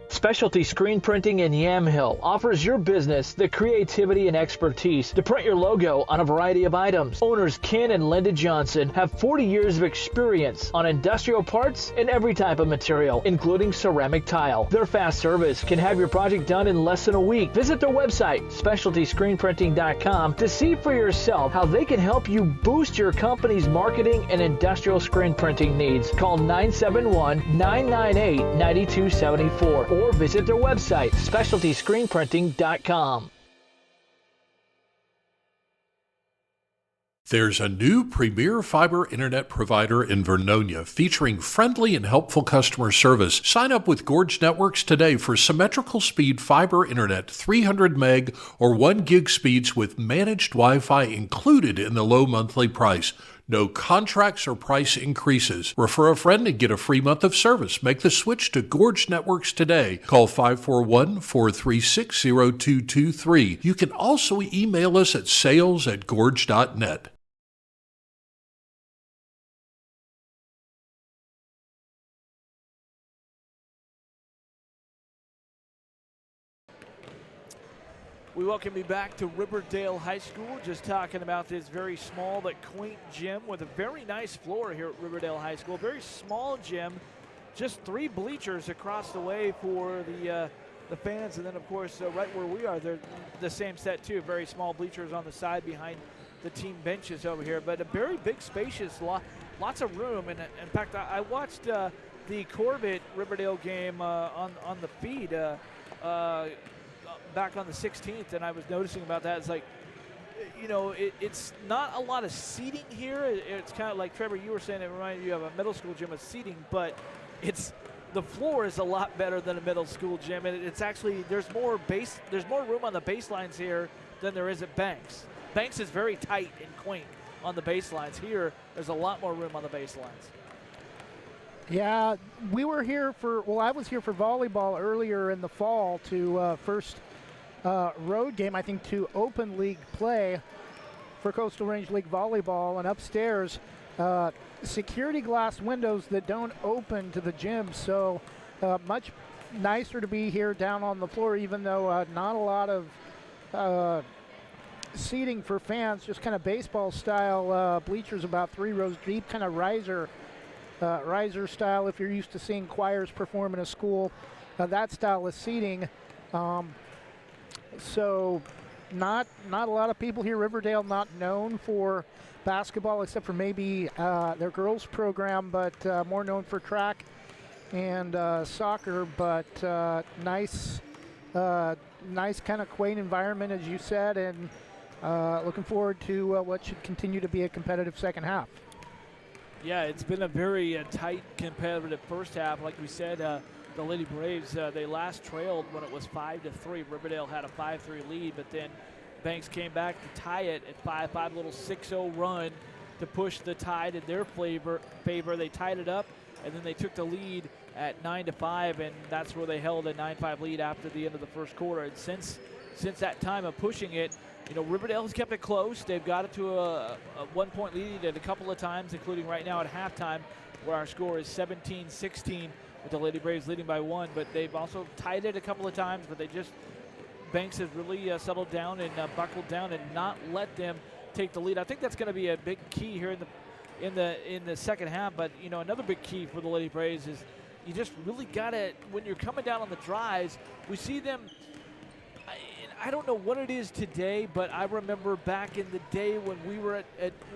Specialty Screen Printing in Yamhill offers your business the creativity and expertise to print your logo on a variety of items. Owners Ken and Linda Johnson have 40 years of experience on industrial parts and every type of material, including ceramic tile. Their fast service can have your project done in less than a week. Visit their website, specialtyscreenprinting.com, to see for yourself how they can help you boost your company's marketing and industrial screen printing needs. Call 971-998-9274 or visit their website, specialtyscreenprinting.com. There's a new premier fiber internet provider in Vernonia featuring friendly and helpful customer service. Sign up with Gorge Networks today for symmetrical speed fiber internet, 300 meg or 1 gig speeds with managed Wi-Fi included in the low monthly price. No contracts or price increases. Refer a friend and get a free month of service. Make the switch to Gorge Networks today. Call 541-436-0223. You can also email us at sales@gorge.net. We welcome you back to Riverdale High School. Just talking about this very small but quaint gym with a very nice floor here at Riverdale High School. Very small gym, just 3 bleachers across the way for the fans, and then of course right where we are, they're the same set too. Very small bleachers on the side behind the team benches over here, but a very big, spacious, lots of room. And in fact, I watched the Corbett Riverdale game on the feed. Back on the 16th, and I was noticing about that. It's like, you know, it's not a lot of seating here. It's kind of like, Trevor, you were saying, it reminded you of a middle school gym with seating, but the floor is a lot better than a middle school gym, and it's actually, there's more room on the baselines here than there is at Banks. Banks is very tight and quaint on the baselines. Here, there's a lot more room on the baselines. Yeah, I was here for volleyball earlier in the fall to first road game, I think, to open league play for Coastal Range League Volleyball, and upstairs security glass windows that don't open to the gym, so much nicer to be here down on the floor, even though not a lot of seating for fans, just kind of baseball style bleachers about 3 rows deep, kind of riser style if you're used to seeing choirs perform in a school, that style of seating. So not a lot of people here. Riverdale not known for basketball except for maybe their girls program, but more known for track and soccer, but nice kind of quaint environment, as you said, and looking forward to what should continue to be a competitive second half. Yeah, it's been a very tight, competitive first half. Like we said, the Lady Braves, they last trailed when it was 5-3. Riverdale had a 5-3 lead, but then Banks came back to tie it at 5-5, little 6-0 run to push the tide in their favor. They tied it up, and then they took the lead at 9-5, and that's where they held a 9-5 lead after the end of the first quarter. And since that time of pushing it, Riverdale has kept it close. They've got it to a 1-point lead at a couple of times, including right now at halftime, where our score is 17-16 with the Lady Braves leading by 1. But they've also tied it a couple of times, but Banks has really settled down and buckled down and not let them take the lead. I think that's going to be a big key here in the second half. But another big key for the Lady Braves is you just really got to, when you're coming down on the drives, we see them. I don't know what it is today, but I remember back in the day when we were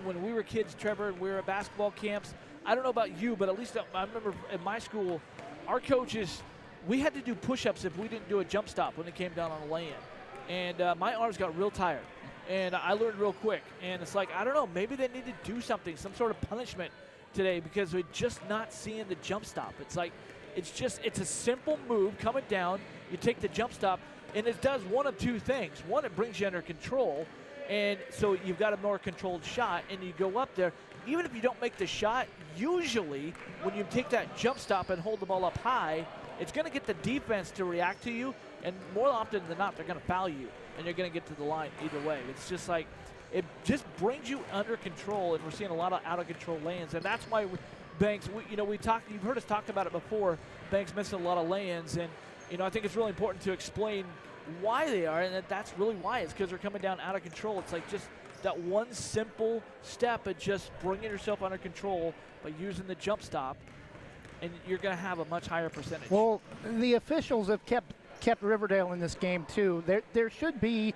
when we were kids, Trevor, and we were at basketball camps. I don't know about you, but at least I remember at my school, our coaches, we had to do push-ups if we didn't do a jump stop when it came down on a lay-in. And my arms got real tired, and I learned real quick. And it's like, I don't know, maybe they need to do something, some sort of punishment today, because we're just not seeing the jump stop. It's like, it's a simple move coming down. You take the jump stop, and it does one of two things. One, it brings you under control, and so you've got a more controlled shot, and you go up there. Even if you don't make the shot, usually when you take that jump stop and hold the ball up high, it's going to get the defense to react to you, and more often than not, they're going to foul you, and you're going to get to the line either way. It's just like, it just brings you under control, and we're seeing a lot of out-of-control lay-ins, and that's why Banks, you've heard us talk about it before, Banks missing a lot of lay-ins, and I think it's really important to explain why they are, and that's really why. It's because they're coming down out of control. It's like just that one simple step of just bringing yourself under control by using the jump stop, and you're going to have a much higher percentage. Well, the officials have kept Riverdale in this game too. There should be,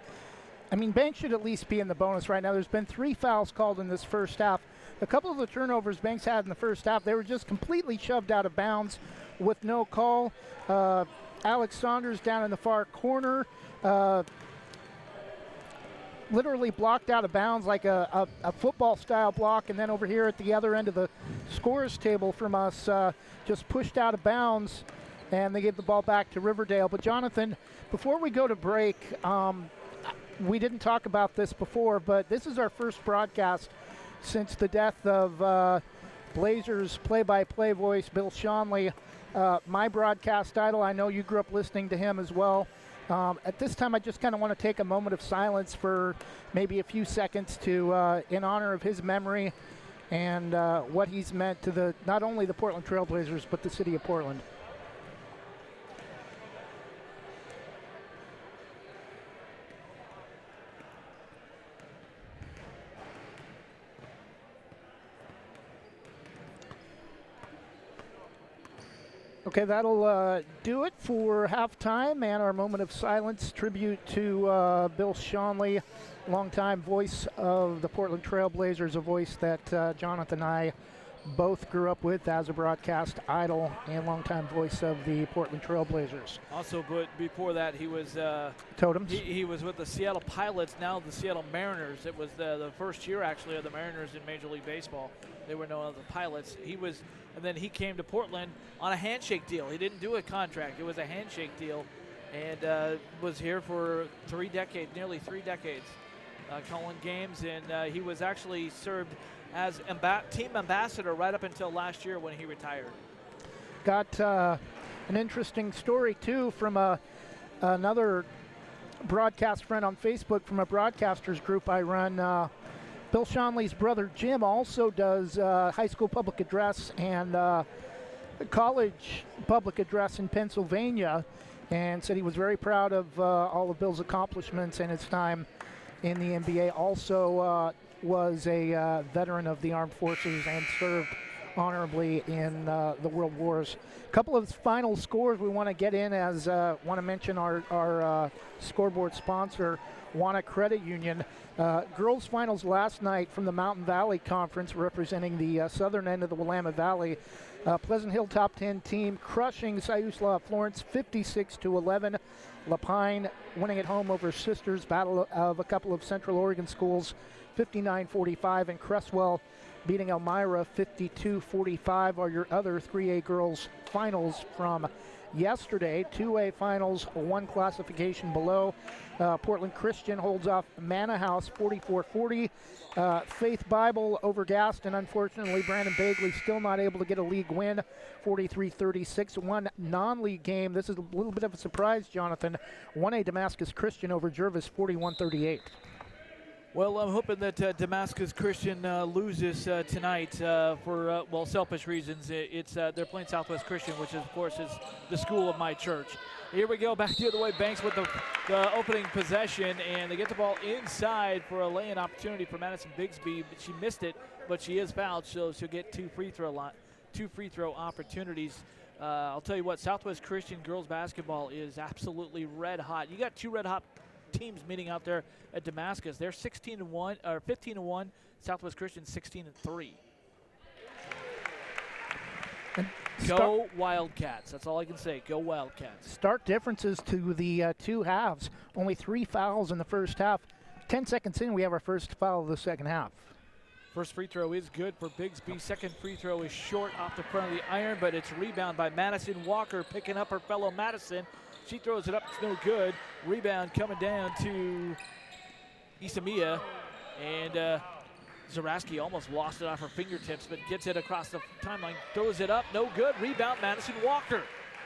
Banks should at least be in the bonus right now. There's been 3 fouls called in this first half. A couple of the turnovers Banks had in the first half, they were just completely shoved out of bounds with no call. Alex Saunders down in the far corner, literally blocked out of bounds like a football-style block, and then over here at the other end of the scores table from us, just pushed out of bounds, and they gave the ball back to Riverdale. But Jonathan, before we go to break, we didn't talk about this before, but this is our first broadcast since the death of Blazers play-by-play voice Bill Schonely. My broadcast idol. I know you grew up listening to him as well. At this time, I just kind of want to take a moment of silence for maybe a few seconds to, in honor of his memory and what he's meant to not only the Portland Trail Blazers, but the city of Portland. Okay, that'll do it for halftime and our moment of silence. Tribute to Bill Schonely, longtime voice of the Portland Trail Blazers, a voice that Jonathan and I both grew up with as a broadcast idol and longtime voice of the Portland Trail Blazers. Also, but before that, he was Totems. He was with the Seattle Pilots, now the Seattle Mariners. It was the first year actually of the Mariners in Major League Baseball. They were known as the Pilots. And then he came to Portland on a handshake deal. He didn't do a contract. It was a handshake deal, and was here for nearly three decades, calling games. And he was actually served as team ambassador right up until last year when he retired. Got an interesting story, too, from another broadcast friend on Facebook from a broadcasters group I run. Bill Schonely's brother Jim also does high school public address and college public address in Pennsylvania, and said he was very proud of all of Bill's accomplishments and his time in the NBA. Also was a veteran of the armed forces and served honorably in the World Wars. A couple of final scores we want to get in, as want to mention our scoreboard sponsor, Wana Credit Union. Girls finals last night from the Mountain Valley Conference, representing the southern end of the Willamette Valley. Pleasant Hill top 10 team crushing Siuslaw Florence 56-11. Lapine winning at home over Sisters, battle of a couple of Central Oregon schools 59-45, and Cresswell beating Elmira 52-45 are your other 3A girls finals from yesterday. 2A finals, one classification below. Portland Christian holds off Manor House 44-40. Faith Bible over Gaston. Unfortunately, Brandon Bagley still not able to get a league win, 43-36. One non-league game. This is a little bit of a surprise, Jonathan. 1A Damascus Christian over Jervis, 41-38. Well, I'm hoping that Damascus Christian loses tonight for selfish reasons. They're playing Southwest Christian, which of course is the school of my church. Here we go, back the other way. Banks with the opening possession, and they get the ball inside for a lay-in opportunity for Madison Bigsby. She missed it, but she is fouled, so she'll get two free throw opportunities. I'll tell you what, Southwest Christian girls basketball is absolutely red hot. You got two red hot teams meeting out there at Damascus. They're 16-1 or 15-1. Southwest Christian 16-3. Go Wildcats. That's all I can say. Go Wildcats. Stark differences to the two halves. Only 3 fouls in the first half. 10 seconds in, we have our first foul of the second half. First free throw is good for Bigsby. Second free throw is short off the front of the iron, but it's rebound by Madison Walker, picking up her fellow Madison. She throws it up, it's no good. Rebound coming down to Isamia, and Zaraski almost lost it off her fingertips, but gets it across the timeline, throws it up, no good. Rebound, Madison Walker.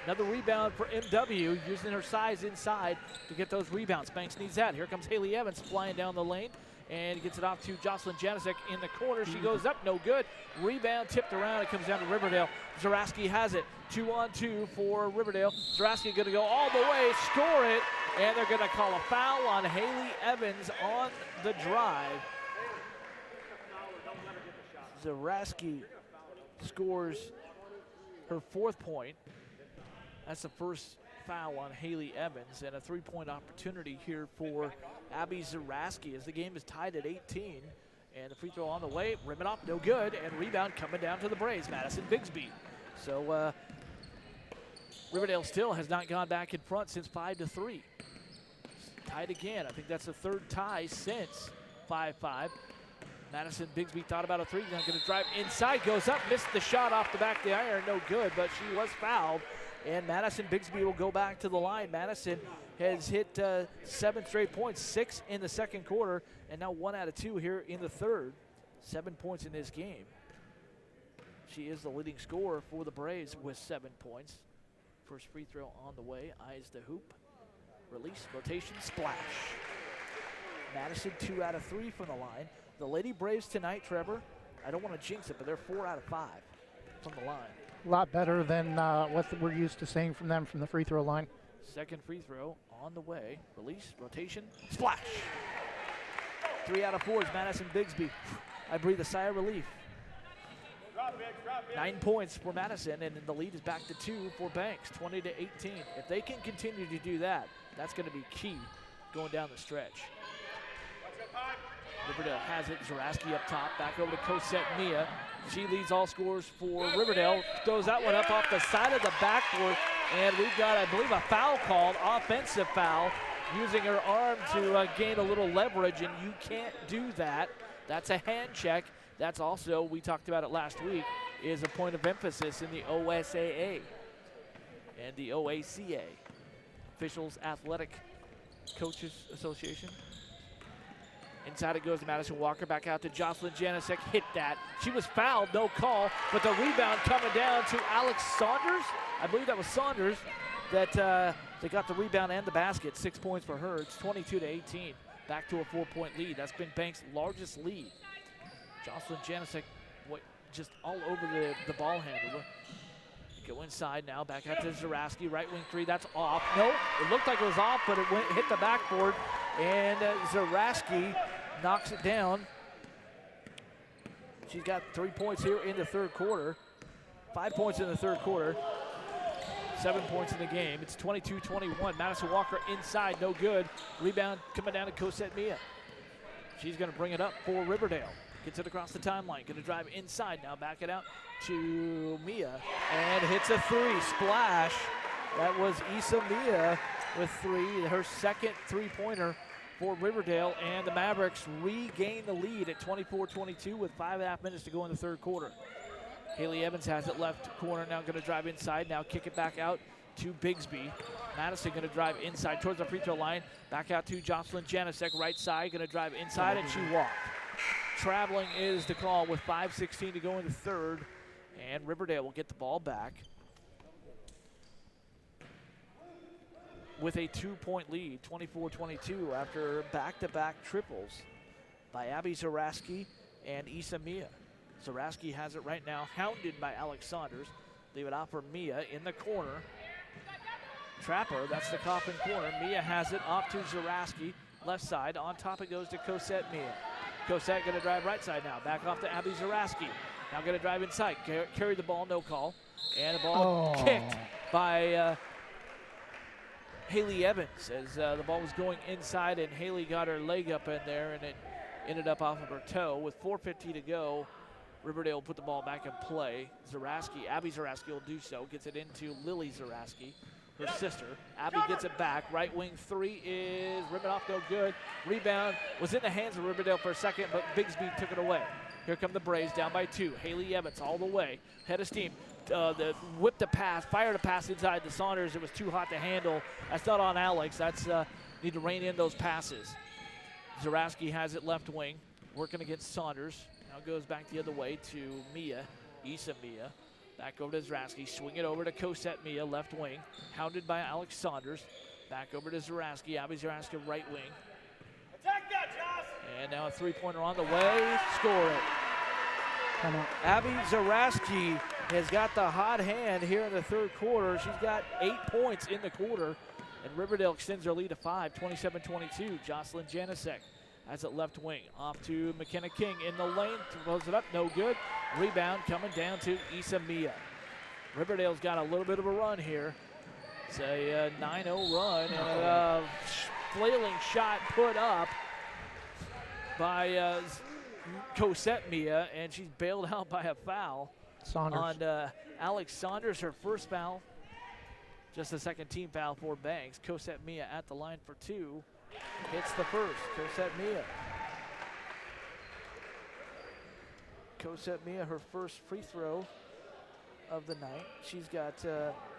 Another rebound for MW, using her size inside to get those rebounds. Banks needs that. Here comes Haley Evans flying down the lane, and gets it off to Jocelyn Janicek in the corner. She goes up, no good. Rebound tipped around. It comes down to Riverdale. Zaraski has it. 2-on-2 for Riverdale. Zaraski going to go all the way, score it, and they're going to call a foul on Haley Evans on the drive. Zaraski scores her 4th point. That's the first foul on Haley Evans, and a 3-point opportunity here for Abby Zaraski as the game is tied at 18. And the free throw on the way, rim it off, no good, and rebound coming down to the Braves, Madison Bigsby. So Riverdale still has not gone back in front since 5-3. Tied again. I think that's the 3rd tie since 5-5. Madison Bigsby thought about a three, now going to drive inside, goes up, missed the shot off the back of the iron, no good, but she was fouled. And Madison Bigsby will go back to the line. Madison has hit 7 straight points, 6 in the second quarter, and now 1 out of 2 here in the third. 7 points in this game. She is the leading scorer for the Braves with 7 points. First free throw on the way, eyes the hoop. Release, rotation, splash. Madison 2 out of 3 from the line. The Lady Braves tonight, Trevor, I don't want to jinx it, but they're 4 out of 5 from the line. A lot better than what we're used to seeing from them from the free throw line. Second free throw on the way. Release, rotation, splash. 3 out of 4 is Madison Bigsby. I breathe a sigh of relief. 9 points for Madison, and the lead is back to 2 for Banks, 20-18. If they can continue to do that, that's going to be key going down the stretch. Riverdale has it. Zaraski up top. Back over to Cosette Mia. She leads all scorers for Riverdale. Throws that one up off the side of the backboard. And we've got, I believe, a foul called. Offensive foul. Using her arm to gain a little leverage. And you can't do that. That's a hand check. That's also, we talked about it last week, is a point of emphasis in the OSAA and the OACA. Officials Athletic Coaches Association. Inside it goes to Madison Walker, back out to Jocelyn Janicek, hit that. She was fouled, no call, but the rebound coming down to Alex Saunders. I believe that was Saunders that they got the rebound and the basket. 6 points for her. It's 22-18, back to a 4-point lead. That's been Banks' largest lead. Jocelyn Janicek just all over the ball handler. Go inside now, back out to Zaraski, right wing three, that's off. No, it looked like it was off, but it hit the backboard, and Zaraski knocks it down. She's got 3 points here in the third quarter. 5 points in the third quarter. 7 points in the game. It's 22-21. Madison Walker inside, no good. Rebound coming down to Cosette Mia. She's going to bring it up for Riverdale. Gets it across the timeline. Going to drive inside now. Back it out to Mia. And hits a three. Splash. That was Issa Mia with 3. Her second three-pointer for Riverdale. And the Mavericks regain the lead at 24-22 with 5.5 minutes to go in the third quarter. Haley Evans has it left corner. Now going to drive inside. Now kick it back out to Bigsby. Madison going to drive inside towards the free throw line. Back out to Jocelyn Janicek, right side, going to drive inside, and she walked. Traveling is the call with 5:16 to go in the third, and Riverdale will get the ball back with a 2-point lead, 24-22, after back-to-back triples by Abby Zaraski and Issa Mia. Zaraski has it right now, hounded by Alex Saunders. Leave it out for Mia in the corner. Trapper, that's the Coffin corner. Mia has it off to Zaraski, left side. On top it goes to Cosette Mia. Cosette going to drive right side now. Back off to Abby Zaraski. Now going to drive inside. Carry the ball, no call. And the ball kicked by Haley Evans as the ball was going inside, and Haley got her leg up in there, and it ended up off of her toe. With 4:50 to go, Riverdale will put the ball back in play. Abby Zaraski will do so. Gets it into Lily Zaraski, her sister. Abby gets it back. Right wing three is ripping off, no good. Rebound was in the hands of Riverdale for a second, but Bigsby took it away. Here come the Braves down by 2. Haley Evans all the way. Head of steam. Whipped a pass, fired a pass inside to Saunders. It was too hot to handle. That's not on Alex. That's need to rein in those passes. Zaraski has it left wing, working against Saunders. Now goes back the other way to Mia, Issa Mia. Back over to Zaraski, swing it over to Cosette Mia, left wing, hounded by Alex Saunders. Back over to Zaraski, Abby Zaraski, right wing. Attack that, Josh! And now a three-pointer on the way, score it. Come on. Abby Zaraski has got the hot hand here in the third quarter. She's got 8 points in the quarter, and Riverdale extends their lead to 5, 27-22. Jocelyn Janicek has it left wing, off to McKenna King in the lane, throws it up, no good. Rebound coming down to Issa Mia. Riverdale's got a little bit of a run here. It's a 9-0 run, and a flailing shot put up by Cosette Mia, and she's bailed out by a foul on Alex Saunders, her first foul. Just the second team foul for Banks. Cosette Mia at the line for 2. Hits the first. Cosette Mia. Cosette Mia, her first free throw of the night. She's got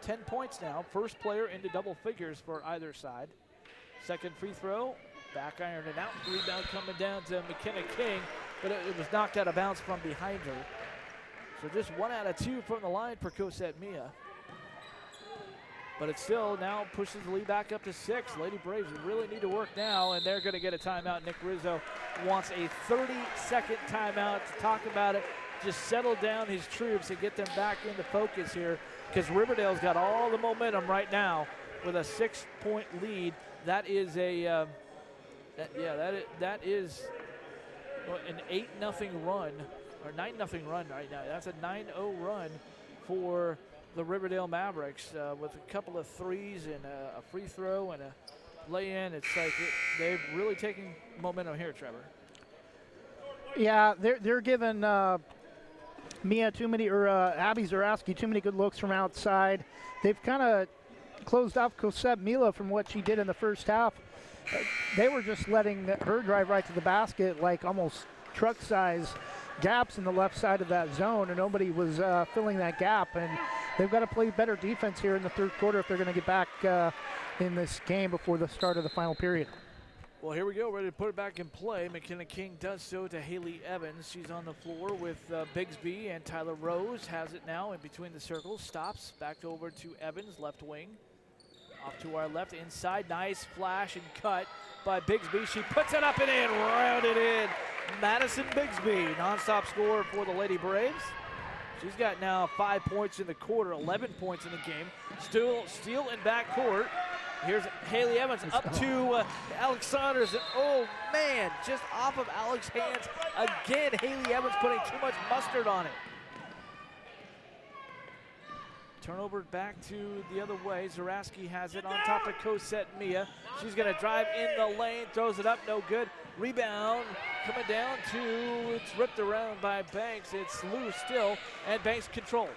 10 points now. First player into double figures for either side. Second free throw, back iron and out. Rebound coming down to McKenna King, but it was knocked out of bounds from behind her. So just 1 out of 2 from the line for Cosette Mia. But it still now pushes the lead back up to 6. Lady Braves really need to work now, and they're going to get a timeout. Nick Rizzo wants a 30-second timeout to talk about it, just settle down his troops and get them back into focus here, because Riverdale's got all the momentum right now with a 6-point lead. That is a that is an 8-0 run, or 9-0 run right now. That's a 9-0 run for the Riverdale Mavericks with a couple of threes and a free throw and a lay-in. It's like they've really taken momentum here, Trevor. Yeah, they're giving Mia too many, or Abby Zaraski too many good looks from outside. They've kind of closed off Cosette Mila from what she did in the first half. They were just letting her drive right to the basket, like almost truck-size gaps in the left side of that zone, and nobody was filling that gap. And they've got to play better defense here in the third quarter if they're going to get back in this game before the start of the final period. Well, here we go, ready to put it back in play. McKenna King does so to Haley Evans. She's on the floor with Bigsby, and Tyler Rose has it now in between the circles. Stops, back over to Evans, left wing. Off to our left, inside, nice flash and cut by Bigsby. She puts it up and in, rounded in. Madison Bigsby, nonstop scorer for the Lady Braves. She's got now 5 points in the quarter, 11 points in the game. Still steal in backcourt. Here's Haley Evans up to Alex Saunders, and oh man, just off of Alex's hands again. Haley Evans putting too much mustard on it. Turnover back to the other way. Zaraski has it on top of Cosette Mia. She's going to drive in the lane, throws it up, no good. Rebound coming down to, it's ripped around by Banks. It's loose still, and Banks controls.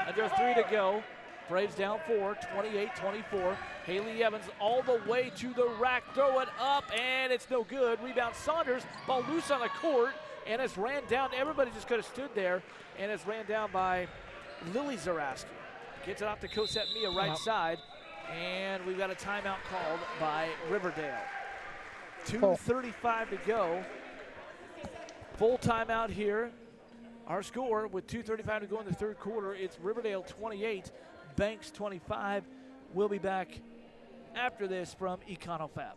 Under 3 to go. Braves down 4, 28-24. Haley Evans all the way to the rack, throw it up, and it's no good. Rebound Saunders, ball loose on the court, and it's ran down. Everybody just could have stood there, and it's ran down by Lily Zaraski. Gets it off to Cosette Mia right side. And we've got a timeout called by Riverdale. 2:35 to go. Full timeout here. Our score with 2:35 to go in the third quarter, it's Riverdale 28, Banks 25. We'll be back after this from EconoFab.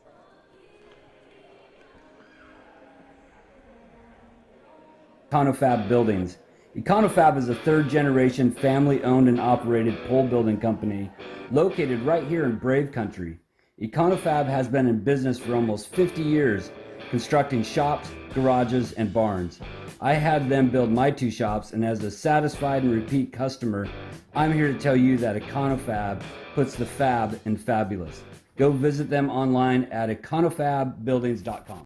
EconoFab Buildings. EconoFab is a third-generation family-owned and operated pole building company located right here in Brave Country. EconoFab has been in business for almost 50 years, constructing shops, garages, and barns. I had them build my 2 shops, and as a satisfied and repeat customer, I'm here to tell you that EconoFab puts the fab in fabulous. Go visit them online at econofabbuildings.com.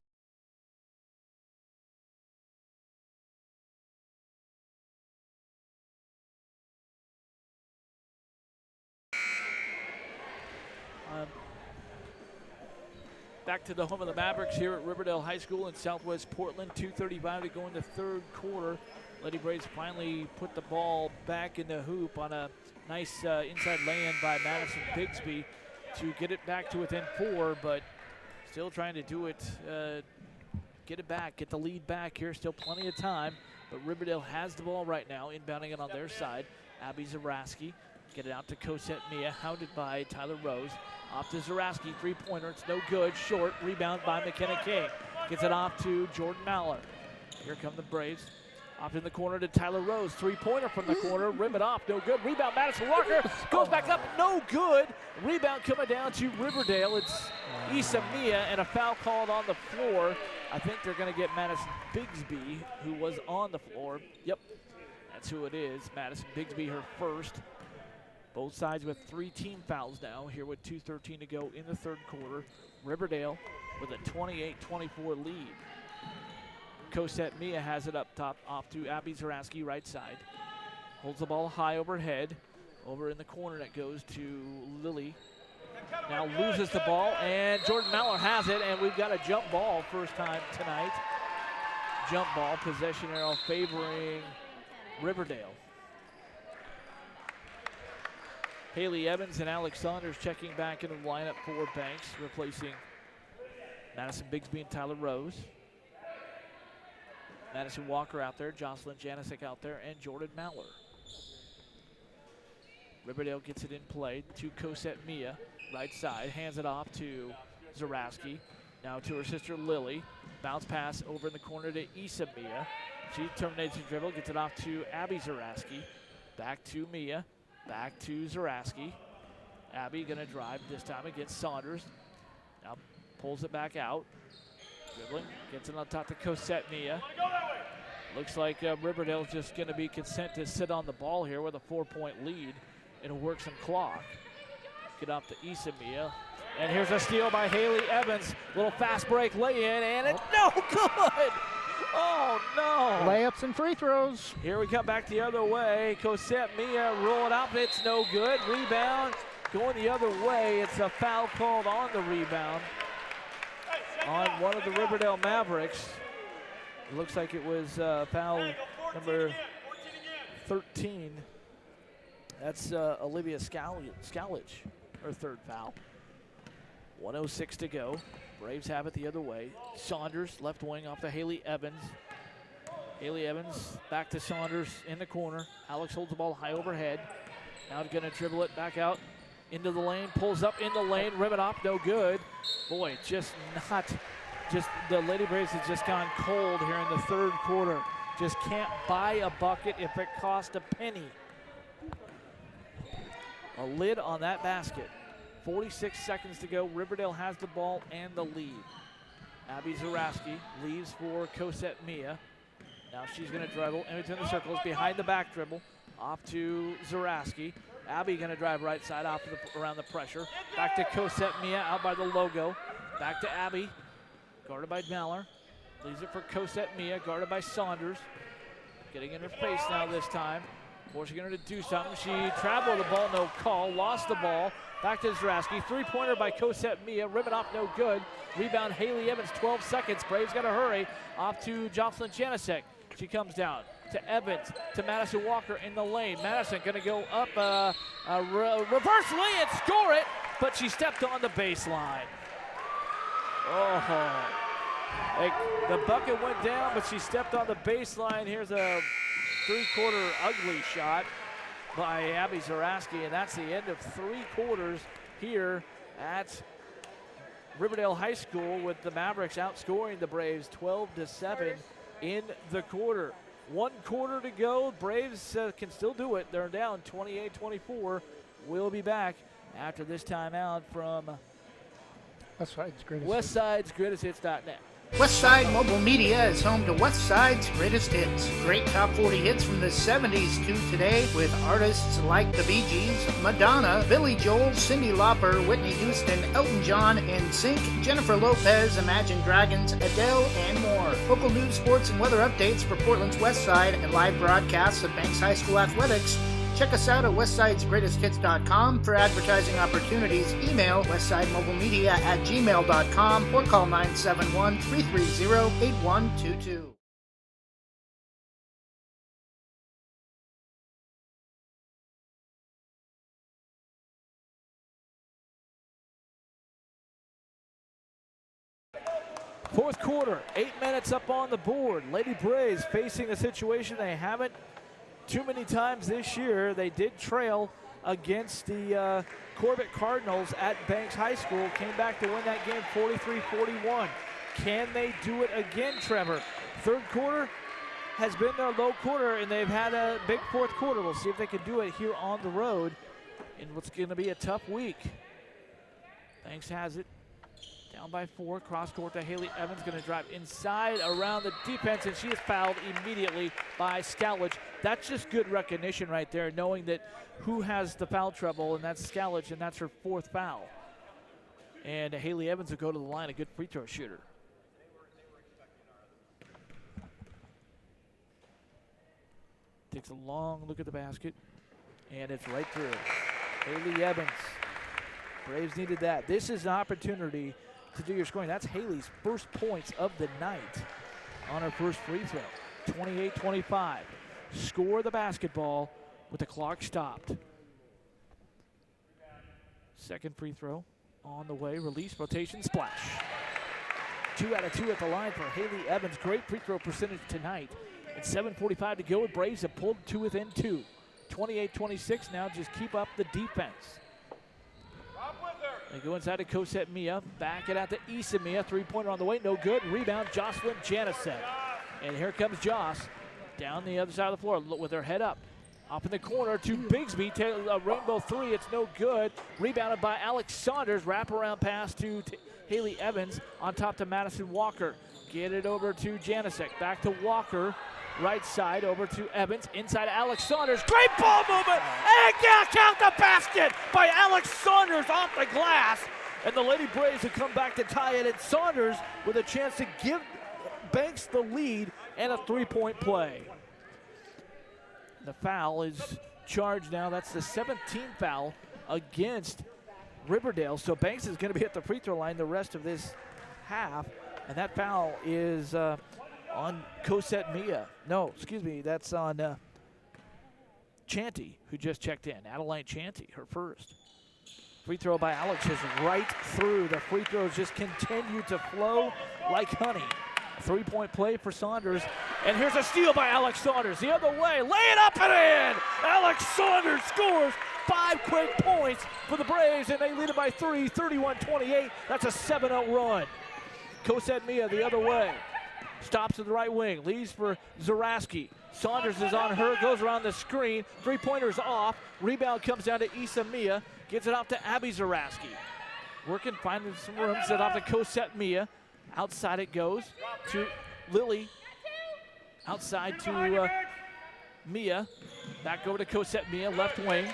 Back to the home of the Mavericks here at Riverdale High School in Southwest Portland. 2:35 to go in the third quarter. Lady Braves finally put the ball back in the hoop on a nice inside lay-in by Madison Bigsby to get it back to within 4, but still trying to do it, get it back, get the lead back here. Still plenty of time, but Riverdale has the ball right now, inbounding it on their side. Abby Zaraski. Get it out to Cosette Mia, hounded by Tyler Rose. Off to Zaraski, three-pointer, it's no good. Short, rebound by McKenna King. Gets it off to Jordan Mallard. Here come the Braves. Off in the corner to Tyler Rose, three-pointer from the corner, rim it off, no good. Rebound, Madison Walker, goes back up, no good. Rebound coming down to Riverdale. It's Issa Mia, and a foul called on the floor. I think they're gonna get Madison Bigsby, who was on the floor. Yep, that's who it is. Madison Bigsby, her first. Both sides with 3 team fouls now, here with 2:13 to go in the third quarter. Riverdale with a 28-24 lead. Cosette Mia has it up top, off to Abby Zaraski, right side. Holds the ball high overhead. Over in the corner, that goes to Lily. Now loses the ball, and Jordan Mallard has it, and we've got a jump ball first time tonight. Jump ball, possession arrow favoring Riverdale. Haley Evans and Alex Saunders checking back into the lineup for Banks, replacing Madison Bigsby and Tyler Rose. Madison Walker out there, Jocelyn Janicek out there, and Jordan Mallard. Riverdale gets it in play to Cosette Mia, right side, hands it off to Zaraski. Now to her sister Lily. Bounce pass over in the corner to Issa Mia. She terminates the dribble, gets it off to Abby Zaraski. Back to Mia. Back to Zaraski. Abby gonna drive this time against Saunders. Now pulls it back out. Dribbling, gets it on top to Cosette Mia. Looks like Riverdale's just gonna be content to sit on the ball here with a 4-point lead and work some clock. Get off to Issa Mia. And here's a steal by Haley Evans. Little fast break lay-in, and it's no good! Oh, no. Layups and free throws. Here we come back the other way. Cosette Mia roll it up. It's no good. Rebound going the other way. It's a foul called on the rebound on one of the Riverdale Mavericks. It looks like it was foul number 13. That's Olivia Scalage, her third foul. 1:06 to go. Braves have it the other way. Saunders, left wing off to Haley Evans. Haley Evans back to Saunders in the corner. Alex holds the ball high overhead. Now gonna dribble it back out into the lane. Pulls up in the lane. Rim it off, no good. Boy, the Lady Braves has just gone cold here in the third quarter. Just can't buy a bucket if it costs a penny. A lid on that basket. 46 seconds to go. Riverdale has the ball and the lead. Abby Zaraski leaves for Cosette Mia. Now she's going to dribble in between the circles, behind the back dribble, off to Zaraski. Abby going to drive right side off around the pressure. Back to Cosette Mia, out by the logo. Back to Abby, guarded by Mallard. Leaves it for Cosette Mia, guarded by Saunders. Getting in her face now this time. Forcing her to do something. She traveled the ball, no call. Lost the ball. Back to Zaraski. Three-pointer by Cosette Mia. Rim it off, no good. Rebound, Haley Evans, 12 seconds. Braves got to hurry. Off to Jocelyn Janicek. She comes down. to Evans, to Madison Walker in the lane. Madison going to go up, reverse lay and score it, but she stepped on the baseline. Oh, the bucket went down, but she stepped on the baseline. Here's a three-quarter ugly shot by Abby Zaraski, and that's the end of 3 quarters here at Riverdale High School, with the Mavericks outscoring the Braves 12-7 in the quarter. 1 quarter to go. Braves can still do it. They're down 28-24. We'll be back after this timeout from Westside's Greatest Hits.net. Westside Mobile Media is home to Westside's Greatest Hits. Great top 40 hits from the 70s to today, with artists like the Bee Gees, Madonna, Billy Joel, Cyndi Lauper, Whitney Houston, Elton John, NSYNC, Jennifer Lopez, Imagine Dragons, Adele, and more. Local news, sports, and weather updates for Portland's Westside and live broadcasts of Banks High School athletics. Check us out at westsidesgreatesthits.com for advertising opportunities. Email westsidemobilemedia@gmail.com or call 971-330-8122. Fourth quarter, 8 minutes up on the board. Lady Braves facing a situation they haven't too many times this year. They did trail against the Corbett Cardinals at Banks High School. Came back to win that game 43-41. Can they do it again, Trevor? Third quarter has been their low quarter, and they've had a big fourth quarter. We'll see if they can do it here on the road in what's going to be a tough week. Banks has it. Down by 4, cross court to Haley Evans, going to drive inside around the defense, and she is fouled immediately by Skowich. That's just good recognition right there, knowing that who has the foul trouble, and that's Skowich, and that's her 4th foul. And Haley Evans will go to the line, a good free throw shooter. Takes a long look at the basket, and it's right through. Haley Evans. Braves needed that. This is an opportunity to do your scoring. That's Haley's first points of the night on her first free throw. 28-25. Score the basketball with the clock stopped. Second free throw on the way. Release, rotation, splash. 2 out of 2 at the line for Haley Evans. Great free throw percentage tonight. It's 7:45 to go. Braves have pulled 2 within 2. 28-26 now. Just keep up the defense. They go inside to Cosette Mia. Back it out to Issa Mia. 3-pointer on the way. No good. Rebound, Jocelyn Janicek. And here comes Joss down the other side of the floor with her head up. Up in the corner to Bigsby. Rainbow 3. It's no good. Rebounded by Alex Saunders. Wraparound pass to Haley Evans. On top to Madison Walker. Get it over to Janicek. Back to Walker. Right side over to Evans. Inside Alex Saunders. Great ball movement. And count the basket by Alex Saunders off the glass. And the Lady Braves have come back to tie it. And Saunders with a chance to give Banks the lead and a 3-point play. The foul is charged now. That's the 17th foul against Riverdale. So Banks is going to be at the free throw line the rest of this half. And that foul is on Cosette Mia. No, excuse me, that's on Chanty, who just checked in. Adeline Chanty, her first. Free throw by Alex is right through. The free throws just continue to flow like honey. 3-point play for Saunders. And here's a steal by Alex Saunders. The other way, lay it up and in! Alex Saunders scores 5 quick points for the Braves, and they lead it by 3, 31-28. That's a 7-0 run. Cosette Mia the other way. Stops to the right wing, leaves for Zaraski. Saunders is on her, goes around the screen. 3-pointer's off. Rebound comes down to Issa Mia. Gets it off to Abby Zaraski. Working, finding some room. Set off to Cosette Mia. Outside it goes to Lily. Outside to Mia. Back over to Cosette Mia, left wing.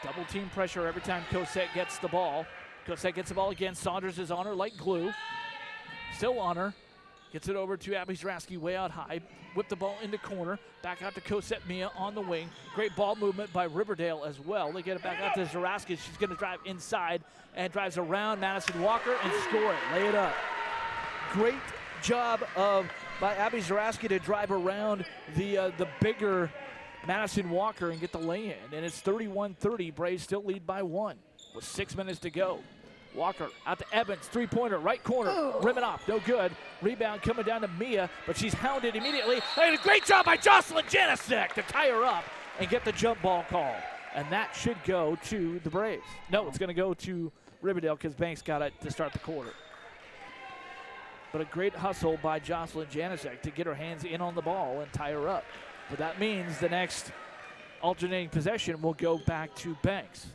Double team pressure every time Cosette gets the ball. Cosette gets the ball again. Saunders is on her like glue. Still on her. Gets it over to Abby Zaraski way out high. Whip the ball into corner. Back out to Cosette Mia on the wing. Great ball movement by Riverdale as well. They get it back out to Zaraski. She's going to drive inside and drives around Madison Walker and score it. Lay it up. Great job of by Abby Zaraski to drive around the bigger Madison Walker and get the lay-in. And it's 31-30. Braves still lead by 1 with 6 minutes to go. Walker out to Evans, three-pointer, right corner, rim it off, no good. Rebound coming down to Mia, but she's hounded immediately. And a great job by Jocelyn Janicek to tie her up and get the jump ball call. And that should go to the Braves. No, it's going to go to Riverdale because Banks got it to start the quarter. But a great hustle by Jocelyn Janicek to get her hands in on the ball and tie her up. But that means the next alternating possession will go back to Banks.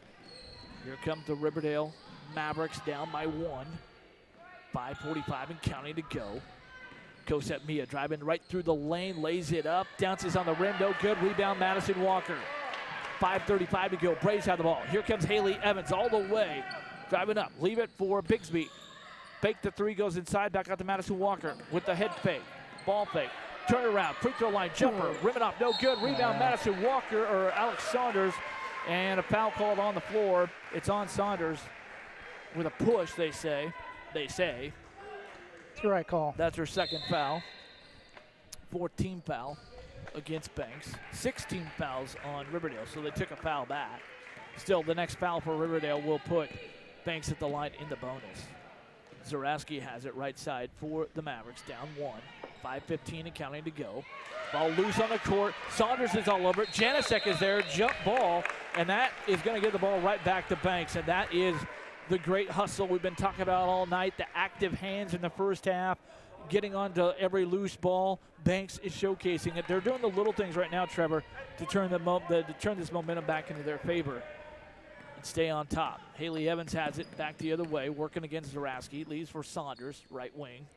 Here comes the Riverdale Mavericks down by 1. 5:45 and counting to go. Cosette Mia driving right through the lane, lays it up, bounces on the rim, no good. Rebound Madison Walker. 5:35 to go. Braves have the ball. Here comes Haley Evans all the way. Driving up. Leave it for Bigsby. Fake the three, goes inside. Back out to Madison Walker with the head fake. Ball fake. Turn around. Free throw line jumper. Rim it off. No good. Rebound Madison Walker or Alex Saunders. And a foul called on the floor. It's on Saunders with a push, they say. It's the right call. That's her second foul. 14 foul against Banks. 16 fouls on Riverdale, so they took a foul back. Still, the next foul for Riverdale will put Banks at the line in the bonus. Zaraski has it right side for the Mavericks, down 1. 5:15 and counting to go. Ball loose on the court. Saunders is all over it. Janicek is there, jump ball, and that is going to get the ball right back to Banks, and that is the great hustle we've been talking about all night, the active hands in the first half, getting onto every loose ball. Banks is showcasing it. They're doing the little things right now, Trevor, to turn this momentum back into their favor and stay on top. Haley Evans has it back the other way, working against Zaraski. Leaves for Saunders, right wing.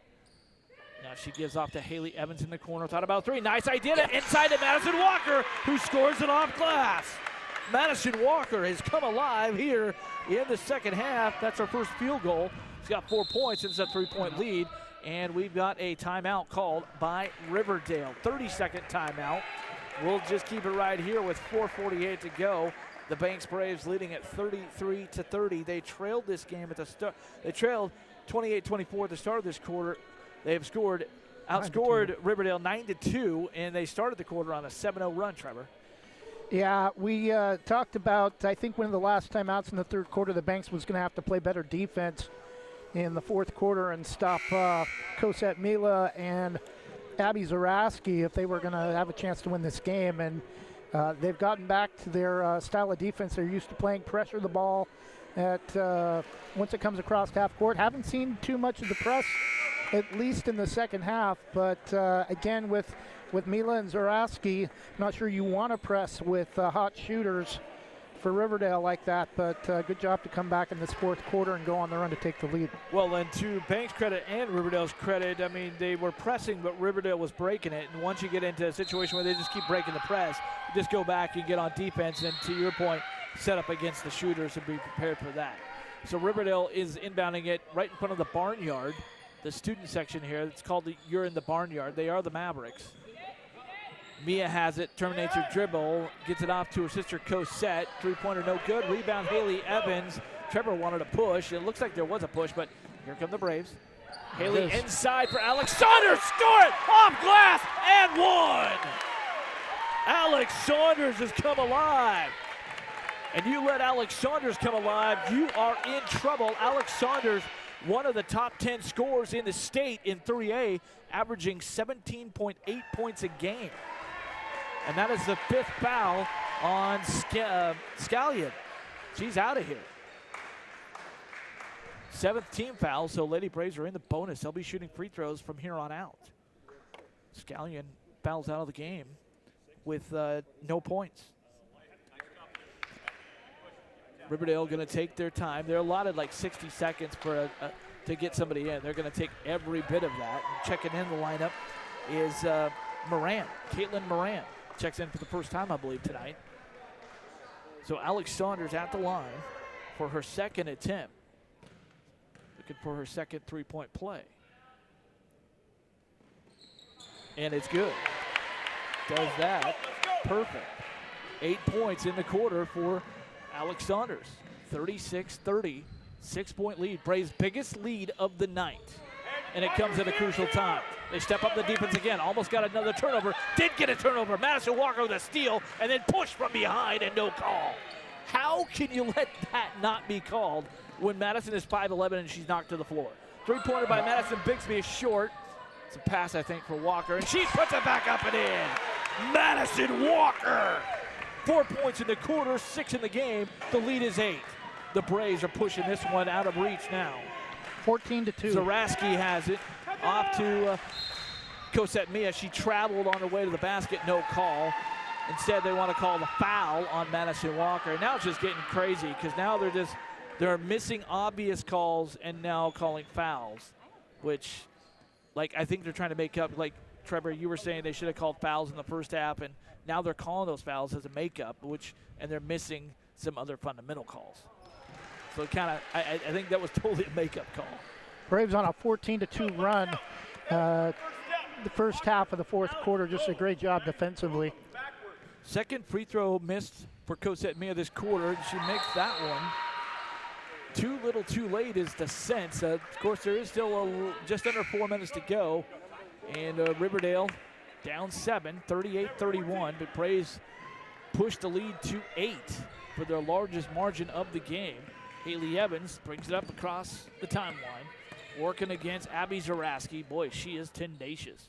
Now she gives off to Haley Evans in the corner. Thought about three. Nice idea to inside to Madison Walker, who scores it off glass. Madison Walker has come alive here in the second half. That's her first field goal. She's got 4 points. It's a 3-point lead. And we've got a timeout called by Riverdale. 30-second timeout. We'll just keep it right here with 4:48 to go. The Banks Braves leading at 33-30. They trailed this game at the start. They trailed 28-24 at the start of this quarter. They have outscored Riverdale 9-2, and they started the quarter on a 7-0 run, Trevor. Yeah, we talked about, I think one of the last timeouts in the third quarter, the Banks was going to have to play better defense in the fourth quarter and stop Cosette Mila and Abby Zaraski if they were going to have a chance to win this game. And they've gotten back to their style of defense. They're used to playing pressure the ball at once it comes across half court. Haven't seen too much of the press, at least in the second half. But again, with Mila and Zaraski, not sure you want to press with hot shooters for Riverdale like that, but good job to come back in this fourth quarter and go on the run to take the lead. Well, and to Banks' credit and Riverdale's credit, I mean, they were pressing, but Riverdale was breaking it. And once you get into a situation where they just keep breaking the press, you just go back and get on defense, and to your point, set up against the shooters and be prepared for that. So Riverdale is inbounding it right in front of the barnyard, the student section here. It's called the You're in the Barnyard. They are the Mavericks. Mia has it, terminates her dribble, gets it off to her sister Cosette. Three-pointer no good. Rebound Haley Evans. Trevor wanted a push. It looks like there was a push, but here come the Braves. Haley inside for Alex Saunders. Score it off glass and one. Alex Saunders has come alive. And you let Alex Saunders come alive, you are in trouble. Alex Saunders, one of the top 10 scorers in the state in 3A, averaging 17.8 points a game. And that is the fifth foul on Scallion. She's out of here. Seventh team foul, so Lady Braves are in the bonus. They'll be shooting free throws from here on out. Scallion fouls out of the game with no points. Riverdale going to take their time. They're allotted like 60 seconds for to get somebody in. They're going to take every bit of that. And checking in the lineup is Moran. Caitlin Moran checks in for the first time, I believe, tonight. So Alex Saunders at the line for her second attempt. Looking for her second three-point play. And it's good. Does that. Perfect. 8 points in the quarter for Alex Saunders. 36-30. 6-point lead. Braves' biggest lead of the night. and it comes at a crucial time. They step up the defense again, almost got another turnover, did get a turnover. Madison Walker with a steal, and then push from behind and no call. How can you let that not be called when Madison is 5'11" and she's knocked to the floor? Three-pointer by Madison Bixby is short. It's a pass, I think, for Walker, and she puts it back up and in. Madison Walker! 4 points in the quarter, 6 in the game. The lead is 8. The Braves are pushing this one out of reach now. 14-2. Zaraski has it off to Cosette Mia. She traveled on her way to the basket, no call. Instead, they want to call the foul on Madison Walker. And now it's just getting crazy because now they're missing obvious calls and now calling fouls, which, like, I think they're trying to make up. Like Trevor, you were saying they should have called fouls in the first half, and now they're calling those fouls as a makeup, and they're missing some other fundamental calls. So I think that was totally a makeup call. Braves on a 14-2 run. The first half of the fourth quarter, just a great job defensively. Second free throw missed for Cosette Mia this quarter, and she makes that one. Too little, too late is the sense. Of course, there is still just under 4 minutes to go, and Riverdale down 7, 38-31, but Braves pushed the lead to 8 for their largest margin of the game. Haley Evans brings it up across the timeline, working against Abby Zaraski. Boy, she is tenacious.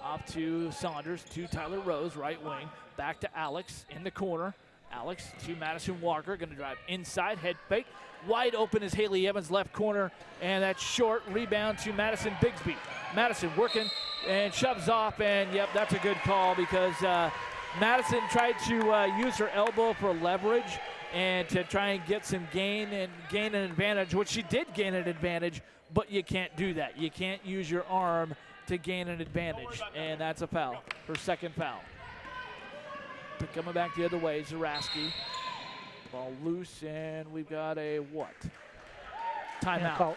Off to Saunders, to Tyler Rose, right wing. Back to Alex in the corner. Alex to Madison Walker, going to drive inside, head fake. Wide open is Haley Evans, left corner, and that short rebound to Madison Bigsby. Madison working and shoves off, and yep, that's a good call because Madison tried to use her elbow for leverage and to try and get some gain an advantage, which she did gain an advantage, but you can't do that. You can't use your arm to gain an advantage, and that's a foul, her second foul. But coming back the other way, Zaraski. Ball loose, and we've got a what? Timeout.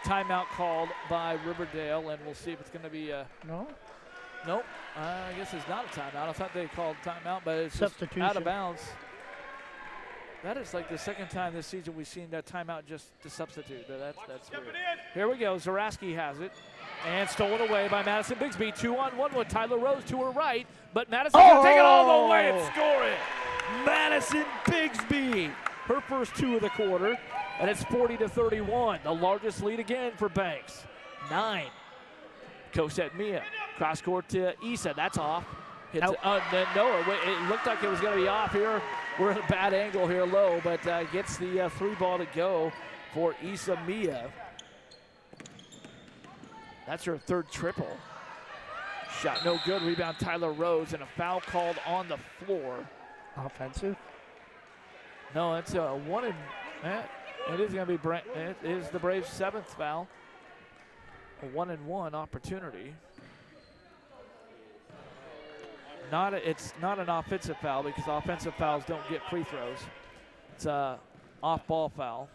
Timeout called by Riverdale, and we'll see if it's going to be a... No? Nope. I guess it's not a timeout. I thought they called timeout, but it's just substitution. Out of bounds. That is like the second time this season we've seen that timeout just to substitute. That's weird. Here we go. Zaraski has it. And stolen away by Madison Bigsby. 2-on-1 with Tyler Rose to her right. But Madison's going to take it all the way and score it. Madison Bigsby. Her first 2 of the quarter. And it's 40-31. The largest lead again for Banks. 9. Cosette Mia. Cross court to Issa. That's off. Hits it. It looked like it was going to be off here. We're at a bad angle here low, but gets the 3 ball to go for Issa Mia. That's her third triple. Shot no good. Rebound Tyler Rose, and a foul called on the floor. Offensive? No, it's a 1 and it is going to be it is the Braves' 7th foul. A 1-and-1 opportunity. It's not an offensive foul because offensive fouls don't get free throws. It's a off-ball foul.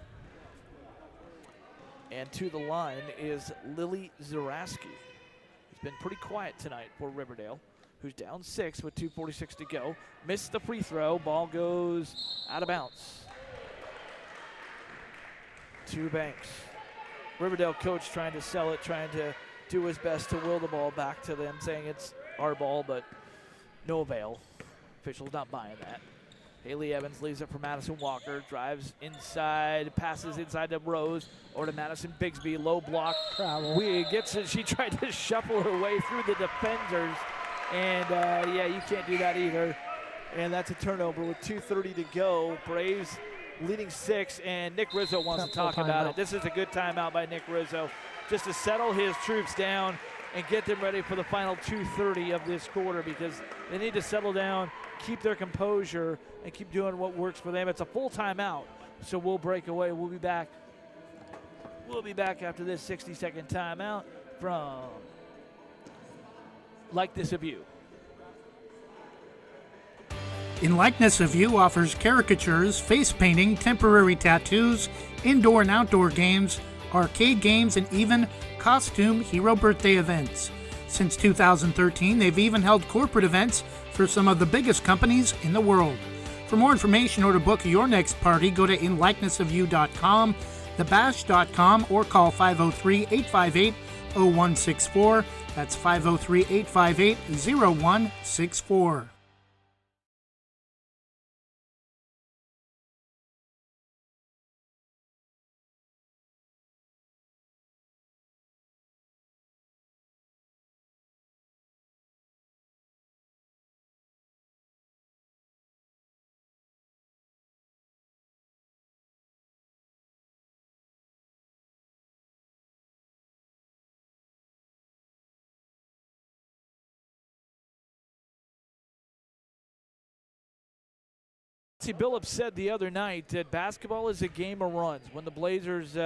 And to the line is Lily Zaraski, who's been pretty quiet tonight for Riverdale, who's down 6 with 2:46 to go. Missed the free throw. Ball goes out of bounds. To Banks. Riverdale coach trying to sell it, trying to do his best to will the ball back to them, saying it's our ball, but no avail. Officials not buying that. Haley Evans leaves it for Madison Walker, drives inside, passes inside to Rose, or to Madison Bigsby, low block. She tried to shuffle her way through the defenders, and you can't do that either. And that's a turnover with 2:30 to go. Braves leading 6, and Nick Rizzo wants to talk about it. This is a good timeout by Nick Rizzo, just to settle his troops down and get them ready for the final 2:30 of this quarter, because they need to settle down, keep their composure, and keep doing what works for them. It's a full timeout, so we'll break away. We'll be back. We'll be back after this 60-second timeout from Like This of You. In Likeness of You offers caricatures, face painting, temporary tattoos, indoor and outdoor games, arcade games, and even costume hero birthday events. Since 2013, they've even held corporate events for some of the biggest companies in the world. For more information or to book your next party, go to inlikenessofyou.com, thebash.com, or call 503-858-5255. 0164. That's 503-858-0164. Billups said the other night that basketball is a game of runs. When the Blazers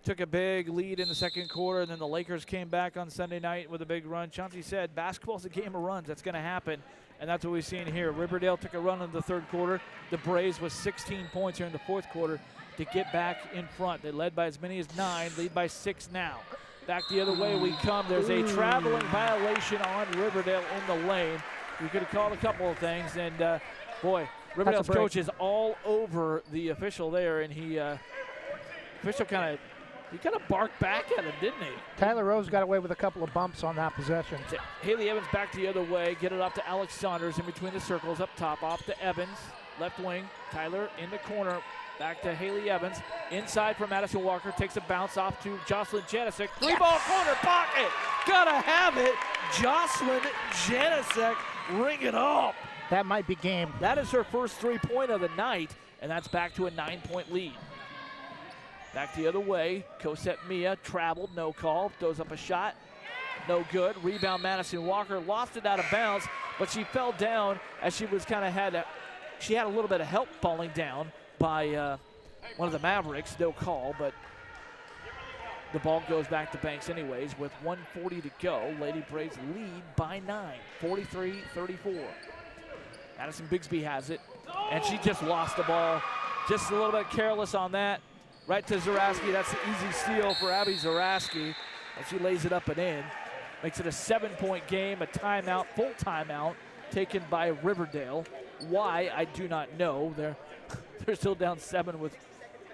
took a big lead in the second quarter and then the Lakers came back on Sunday night with a big run, Chauncey said basketball is a game of runs. That's going to happen, and that's what we've seen here. Riverdale took a run in the third quarter. The Braves with 16 points here in the fourth quarter to get back in front. They led by as many as 9, lead by 6 now. Back the other way we come. There's a traveling violation on Riverdale in the lane. We could have called a couple of things, and boy, Riverdale's coach is all over the official there, and official kind of barked back at him, didn't he? Tyler Rose got away with a couple of bumps on that possession. Haley Evans back the other way, get it off to Alex Saunders in between the circles up top, off to Evans, left wing. Tyler in the corner, back to Haley Evans. Inside for Madison Walker, takes a bounce off to Jocelyn Janasek. Three-ball corner pocket, gotta have it. Jocelyn Janasek, ring it up. That might be game. That is her first three-point of the night, and that's back to a 9-point lead. Back the other way, Cosette Mia traveled, no call, throws up a shot, no good. Rebound Madison Walker, lost it out of bounds, but she fell down as she was she had a little bit of help falling down by one of the Mavericks, no call, but the ball goes back to Banks anyways with 1:40 to go. Lady Braves lead by 9, 43-34. Madison Bigsby has it, and she just lost the ball. Just a little bit careless on that. Right to Zaraski. That's an easy steal for Abby Zaraski, and she lays it up and in. Makes it a 7-point game, a timeout, full timeout, taken by Riverdale. Why, I do not know. They're still down 7 with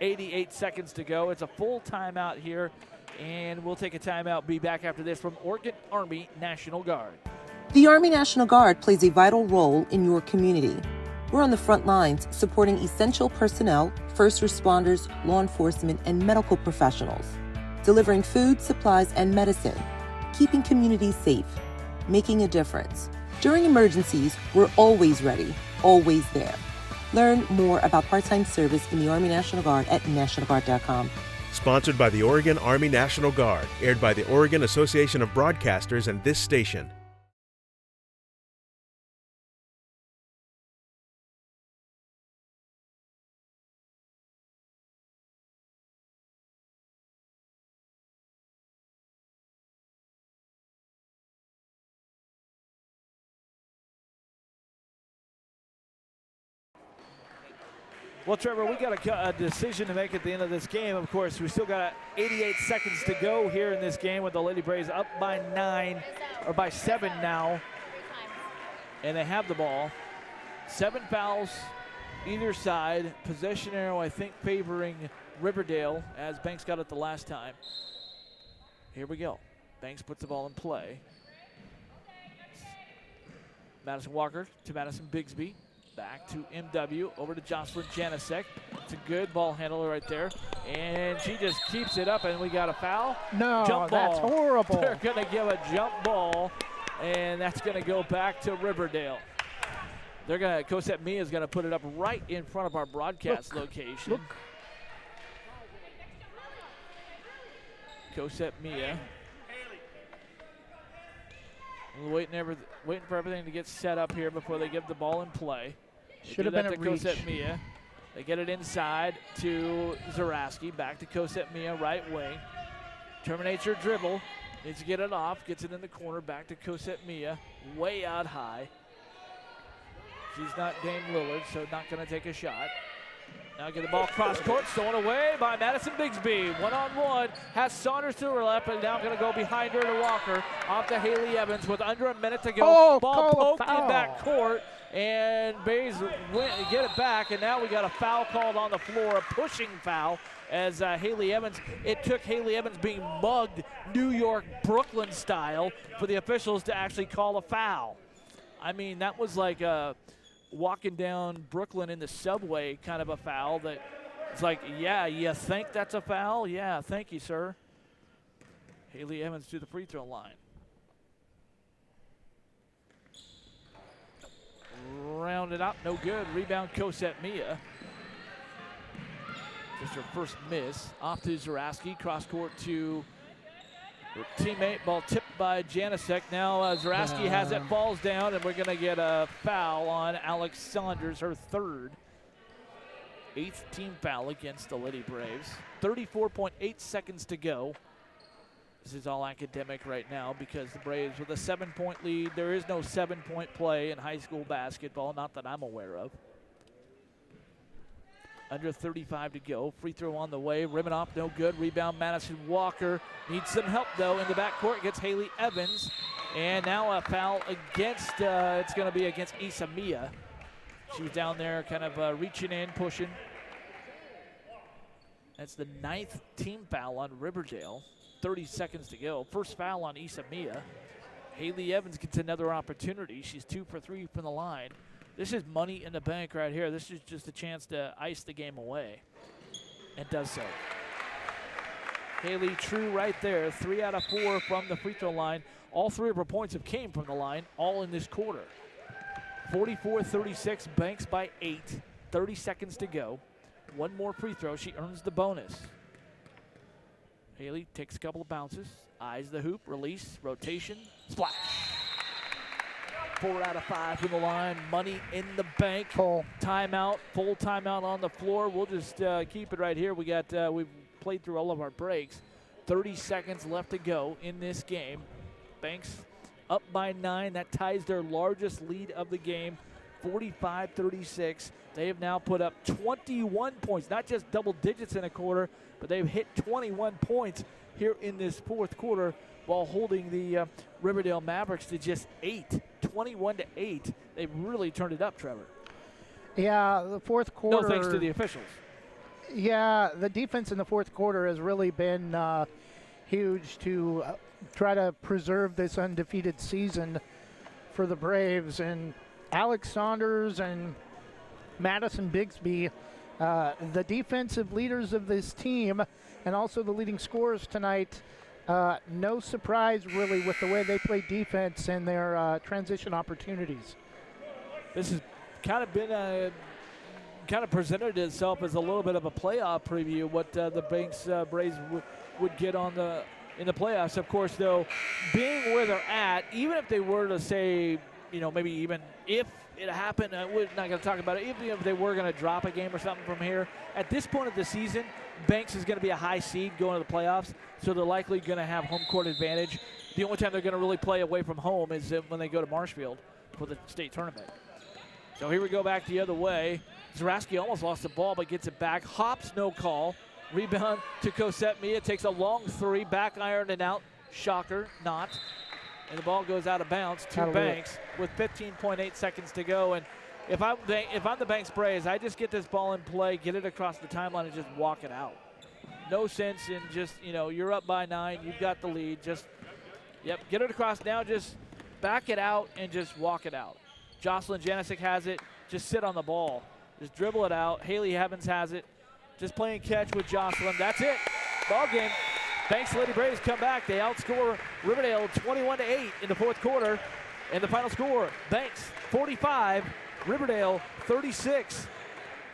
88 seconds to go. It's a full timeout here, and we'll take a timeout. Be back after this from Oregon Army National Guard. The Army National Guard plays a vital role in your community. We're on the front lines supporting essential personnel, first responders, law enforcement, and medical professionals, delivering food, supplies, and medicine, keeping communities safe, making a difference. During emergencies, we're always ready, always there. Learn more about part-time service in the Army National Guard at nationalguard.com. Sponsored by the Oregon Army National Guard, aired by the Oregon Association of Broadcasters and this station. Well, Trevor, we got a decision to make at the end of this game. Of course, we still got 88 seconds to go here in this game with the Lady Braves up by 9, or by 7 now. And they have the ball. 7 fouls either side. Possession arrow, I think, favoring Riverdale, as Banks got it the last time. Here we go. Banks puts the ball in play. Madison Walker to Madison Bigsby. Back to MW, over to Jocelyn Janasek. It's a good ball handler right there. And she just keeps it up, and we got a foul. No, jump ball. That's horrible. They're going to give a jump ball, and that's going to go back to Riverdale. Cosette Mia is going to put it up right in front of our broadcast location. Cosette Mia. Waiting for everything to get set up here before they give the ball in play. Should have been a reach. Cosette Mia. They get it inside to Zaraski. Back to Cosette Mia, right wing. Terminates her dribble. Needs to get it off. Gets it in the corner. Back to Cosette Mia. Way out high. She's not Dame Lillard, so not going to take a shot. Now get the ball cross court, stolen away by Madison Bigsby. One-on-one, has Saunders to her left, but now going to go behind her to Walker. Off to Haley Evans with under a minute to go. Oh, ball poked in foul. back court, And Bays get it back, and now we got a foul called on the floor, a pushing foul as Haley Evans. It took Haley Evans being mugged New York, Brooklyn style for the officials to actually call a foul. I mean, that was like walking down Brooklyn in the subway kind of a foul that it's like, yeah, you think that's a foul? Yeah, thank you, sir. Haley Evans to the free throw line. Rounded out, no good. Rebound, Cosette Mia. Just her first miss. Off to Zaraski, cross court to her teammate. Ball tipped by Janicek. Now Zaraski has it, falls down, and we're going to get a foul on Alex Saunders, her third. 8th team foul against the Lady Braves. 34.8 seconds to go. This is all academic right now because the Braves with a 7-point lead. There is no 7-point play in high school basketball, not that I'm aware of. Under 35 to go. Free throw on the way. Ribbon off, no good. Rebound, Madison Walker. Needs some help, though, in the backcourt. Gets Haley Evans. And now a foul against, it's going to be against Issa Mia. She was down there kind of reaching in, pushing. That's the 9th team foul on Riverdale. 30 seconds to go. First foul on Issa Mia. Haley Evans gets another opportunity. She's 2 for 3 from the line. This is money in the bank right here. This is just a chance to ice the game away. And does so. Haley true right there. 3 out of 4 from the free throw line. All 3 of her points have came from the line, all in this quarter. 44-36, Banks by 8. 30 seconds to go. One more free throw. She earns the bonus. Haley takes a couple of bounces, eyes the hoop, release, rotation, splash. 4 out of 5 from the line, money in the bank. Full timeout on the floor. We'll just keep it right here. We've played through all of our breaks. 30 seconds left to go in this game. Banks up by 9. That ties their largest lead of the game, 45-36. They have now put up 21 points, not just double digits in a quarter, but they've hit 21 points here in this fourth quarter while holding the Riverdale Mavericks to just 8, 21-8. They've really turned it up, Trevor. Yeah, the fourth quarter. No thanks to the officials. Yeah, the defense in the fourth quarter has really been huge to try to preserve this undefeated season for the Braves. And Alex Saunders and Madison Bigsby, the defensive leaders of this team and also the leading scorers tonight. No surprise, really, with the way they play defense and their transition opportunities. This has kind of been presented itself as a little bit of a playoff preview, what the Banks Braves would get in the playoffs. Of course, though, being where they're at, even if they were to say, maybe even if it happened, we're not going to talk about it, even if they were going to drop a game or something from here, at this point of the season, Banks is going to be a high seed going to the playoffs, so they're likely going to have home court advantage. The only time they're going to really play away from home is when they go to Marshfield for the state tournament. So here we go back the other way. Zaraski almost lost the ball, but gets it back. Hops, no call. Rebound to Cosette Mia. Takes a long 3, back iron and out. Shocker, not. And the ball goes out of bounds to Banks with 15.8 seconds to go. And if I'm the Banks Braves, I just get this ball in play, get it across the timeline, and just walk it out. No sense in just, you're up by 9, you've got the lead. Just, get it across now, just back it out and just walk it out. Jocelyn Janicek has it, just sit on the ball. Just dribble it out. Haley Evans has it. Just playing catch with Jocelyn. That's it. Ball game. Banks Lady Braves come back. They outscore Riverdale 21-8 in the fourth quarter. And the final score, Banks 45, Riverdale 36.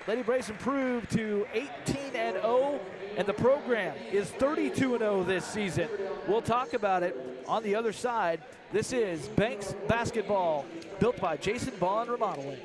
Lady Braves improved to 18-0, and the program is 32-0 this season. We'll talk about it on the other side. This is Banks Basketball, built by Jason Bond Remodeling.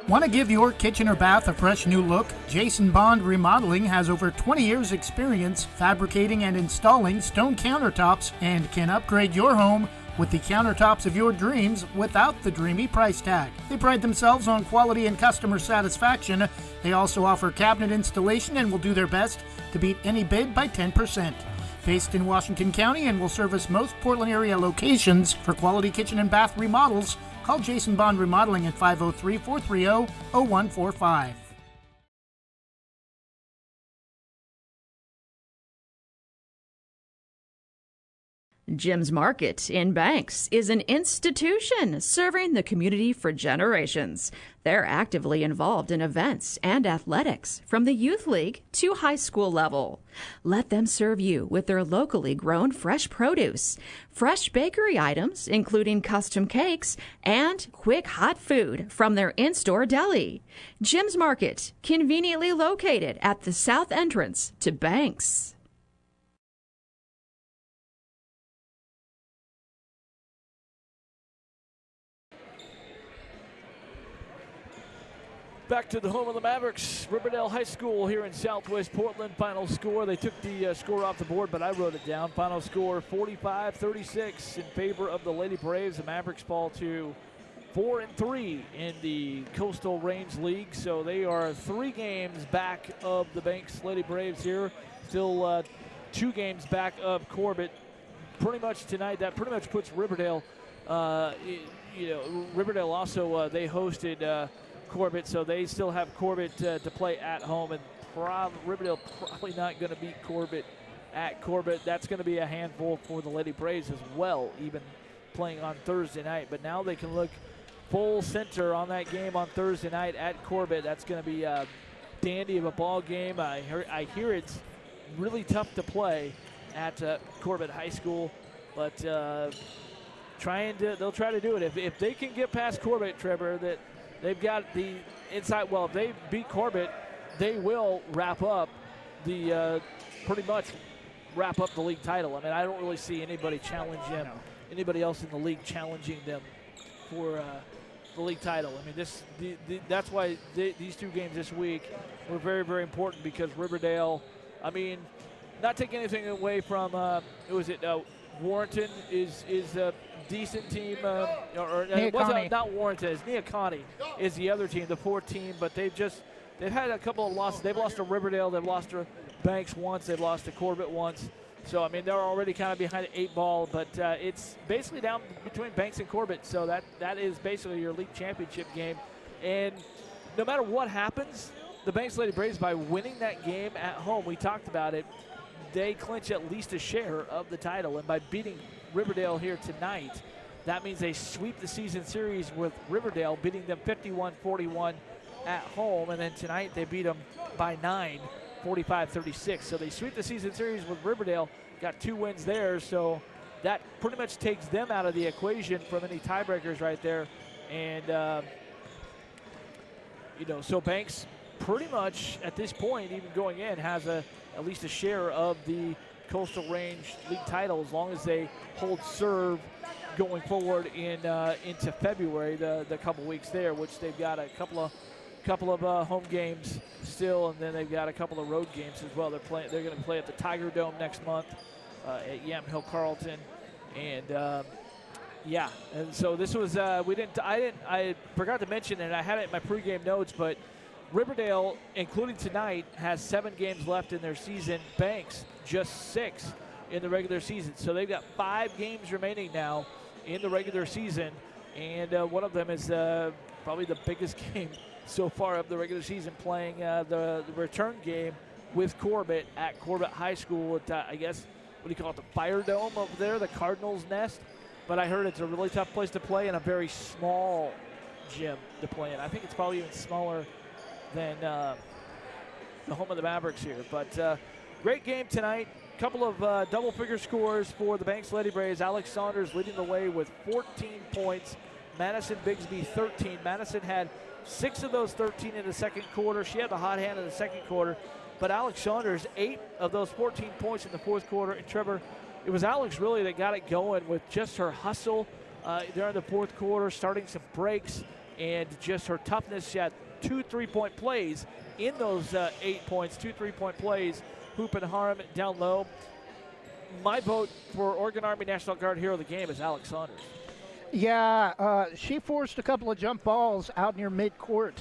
Want to give your kitchen or bath a fresh new look? Jason Bond Remodeling has over 20 years experience fabricating and installing stone countertops and can upgrade your home with the countertops of your dreams without the dreamy price tag. They pride themselves on quality and customer satisfaction. They also offer cabinet installation and will do their best to beat any bid by 10%. Based in Washington County and will service most Portland area locations. For quality kitchen and bath remodels, call Jason Bond Remodeling at 503-430-0145. Jim's Market in Banks is an institution serving the community for generations. They're actively involved in events and athletics from the youth league to high school level. Let them serve you with their locally grown fresh produce, fresh bakery items, including custom cakes, and quick hot food from their in-store deli. Jim's Market, conveniently located at the south entrance to Banks. Back to the home of the Mavericks, Riverdale High School here in Southwest Portland. Final score, they took the score off the board, but I wrote it down. Final score 45-36 in favor of the Lady Braves. The Mavericks fall to 4-3 in the Coastal Range League, so they are 3 games back of the Banks Lady Braves here. Still 2 games back of Corbett. Pretty much tonight, that pretty much puts Riverdale, Riverdale also, they hosted Corbett, so they still have Corbett to play at home, and Riverdale probably not going to beat Corbett at Corbett. That's going to be a handful for the Lady Braves as well, even playing on Thursday night. But now they can look full center on that game on Thursday night at Corbett. That's going to be a dandy of a ball game. I hear it's really tough to play at Corbett High School, but they'll try to do it. If they can get past Corbett, Trevor, that they've got the inside. Well, if they beat Corbett, they will wrap up the pretty much wrap up the league title. I mean, I don't really see anybody anybody else in the league challenging them for the league title. I mean, that's why these 2 games this week were very, very important, because Riverdale, I mean, not taking anything away from Warrenton is a decent team, not Warrenton, it's Neocani is the other team, the 4th team, but they've had a couple of losses. They've lost to Riverdale, they've lost to Banks once, they've lost to Corbett once. So, I mean, they're already kind of behind the 8 ball, but it's basically down between Banks and Corbett, so that is basically your league championship game. And no matter what happens, the Banks Lady Braves, by winning that game at home, we talked about it, they clinch at least a share of the title. And by beating Riverdale here tonight, that means they sweep the season series with Riverdale, beating them 51-41 at home. And then tonight they beat them by 9, 45-36. So they sweep the season series with Riverdale, got 2 wins there. So that pretty much takes them out of the equation from any tiebreakers right there. And, so Banks pretty much at this point, even going in, has at least a share of the Coastal Range League title, as long as they hold serve going forward into February, the couple weeks there, which they've got a couple of home games still, and then they've got a couple of road games as well. They're going to play at the Tiger Dome next month at Yamhill Carlton, and and so this was I forgot to mention, and I had it in my pregame notes, but Riverdale, including tonight, has 7 games left in their season. Banks, just 6 in the regular season. So they've got 5 games remaining now in the regular season, and one of them is probably the biggest game so far of the regular season, playing the return game with Corbett at Corbett High School at, I guess, what do you call it, the Fire Dome over there, the Cardinals' Nest. But I heard it's a really tough place to play and a very small gym to play in. I think it's probably even smaller than the home of the Mavericks here. But great game tonight. Couple of double-figure scores for the Banks Lady Braves. Alex Saunders leading the way with 14 points. Madison Bigsby 13. Madison had 6 of those 13 in the second quarter. She had the hot hand in the second quarter. But Alex Saunders, 8 of those 14 points in the fourth quarter. And Trevor, it was Alex really that got it going with just her hustle during the fourth quarter, starting some breaks, and just her toughness. She had 2 3-point plays in those 8 points, 2 3-point plays, hoop and harm down low. My vote for Oregon Army National Guard Hero of the Game is Alex Saunders. Yeah, she forced a couple of jump balls out near midcourt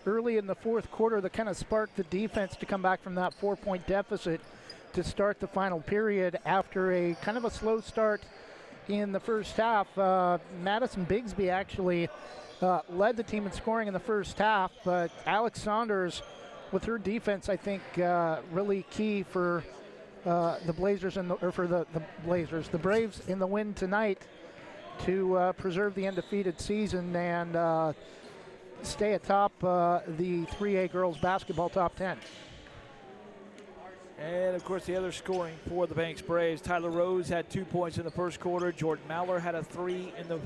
early in the fourth quarter that kind of sparked the defense to come back from that 4-point deficit. to start the final period after a kind of a slow start in the first half. Madison Bigsby actually led the team in scoring in the first half, but Alex Saunders, with her defense, I think really key for the Blazers the Braves in the win tonight to preserve the undefeated season and stay atop the 3A girls basketball top 10. And, of course, the other scoring for the Banks Braves. Tyler Rose had 2 points in the first quarter. Jordan Mallor had a 3 in the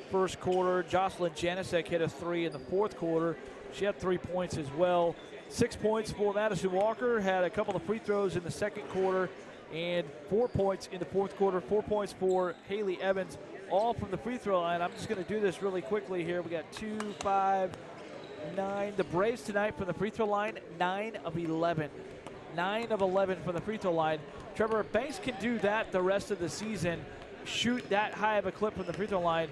first quarter. Jocelyn Janisek hit a 3 in the fourth quarter. She had 3 points as well. 6 points for Madison Walker. Had a couple of free throws in the second quarter. And 4 points in the fourth quarter. 4 points for Haley Evans, all from the free throw line. I'm just going to do this really quickly here. We got 2, 5, 9. The Braves tonight from the free throw line, 9 of 11. 9 of 11 from the free throw line. Trevor, if Banks can do that the rest of the season, shoot that high of a clip from the free throw line,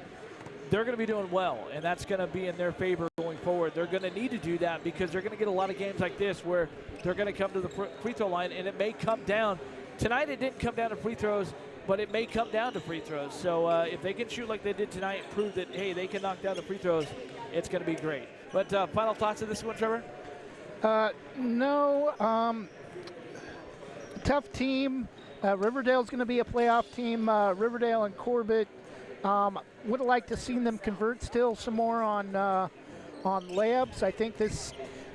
they're going to be doing well, and that's going to be in their favor going forward. They're going to need to do that because they're going to get a lot of games like this where they're going to come to the free throw line, and it may come down. Tonight it didn't come down to free throws, but it may come down to free throws. So if they can shoot like they did tonight and prove that, hey, they can knock down the free throws, it's going to be great. But final thoughts of this one, Trevor? No. Tough team. Riverdale's going to be a playoff team. Riverdale and Corbett would have liked to seen them convert still some more on layups. I think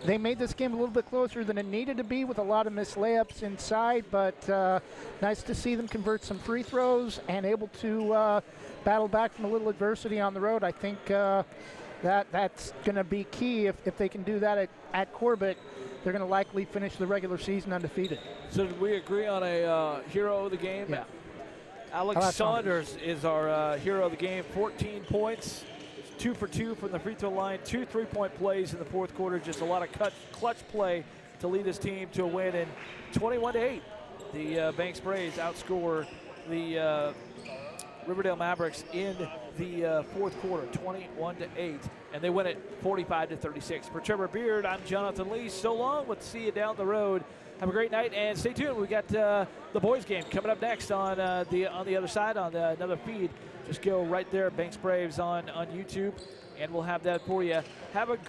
they made this game a little bit closer than it needed to be with a lot of missed layups inside, but nice to see them convert some free throws and able to battle back from a little adversity on the road. I think that's going to be key if they can do that at Corbett. They're going to likely finish the regular season undefeated. So did we agree on a hero of the game? Yeah. Alex Saunders is our hero of the game. 14 points, 2 for 2 from the free throw line, 2 3-point plays in the fourth quarter. Just a lot of clutch play to lead his team to a win. And 21-8, the Banks Braves outscore the Riverdale Mavericks in the fourth quarter, 21-8, and they win it 45-36. For Trevor Beard, I'm Jonathan Lee. So long. We'll see you down the road. Have a great night, and stay tuned. We got the boys game coming up next on the other side on another feed. Just go right there, Banks Braves on YouTube, and we'll have that for you. Have a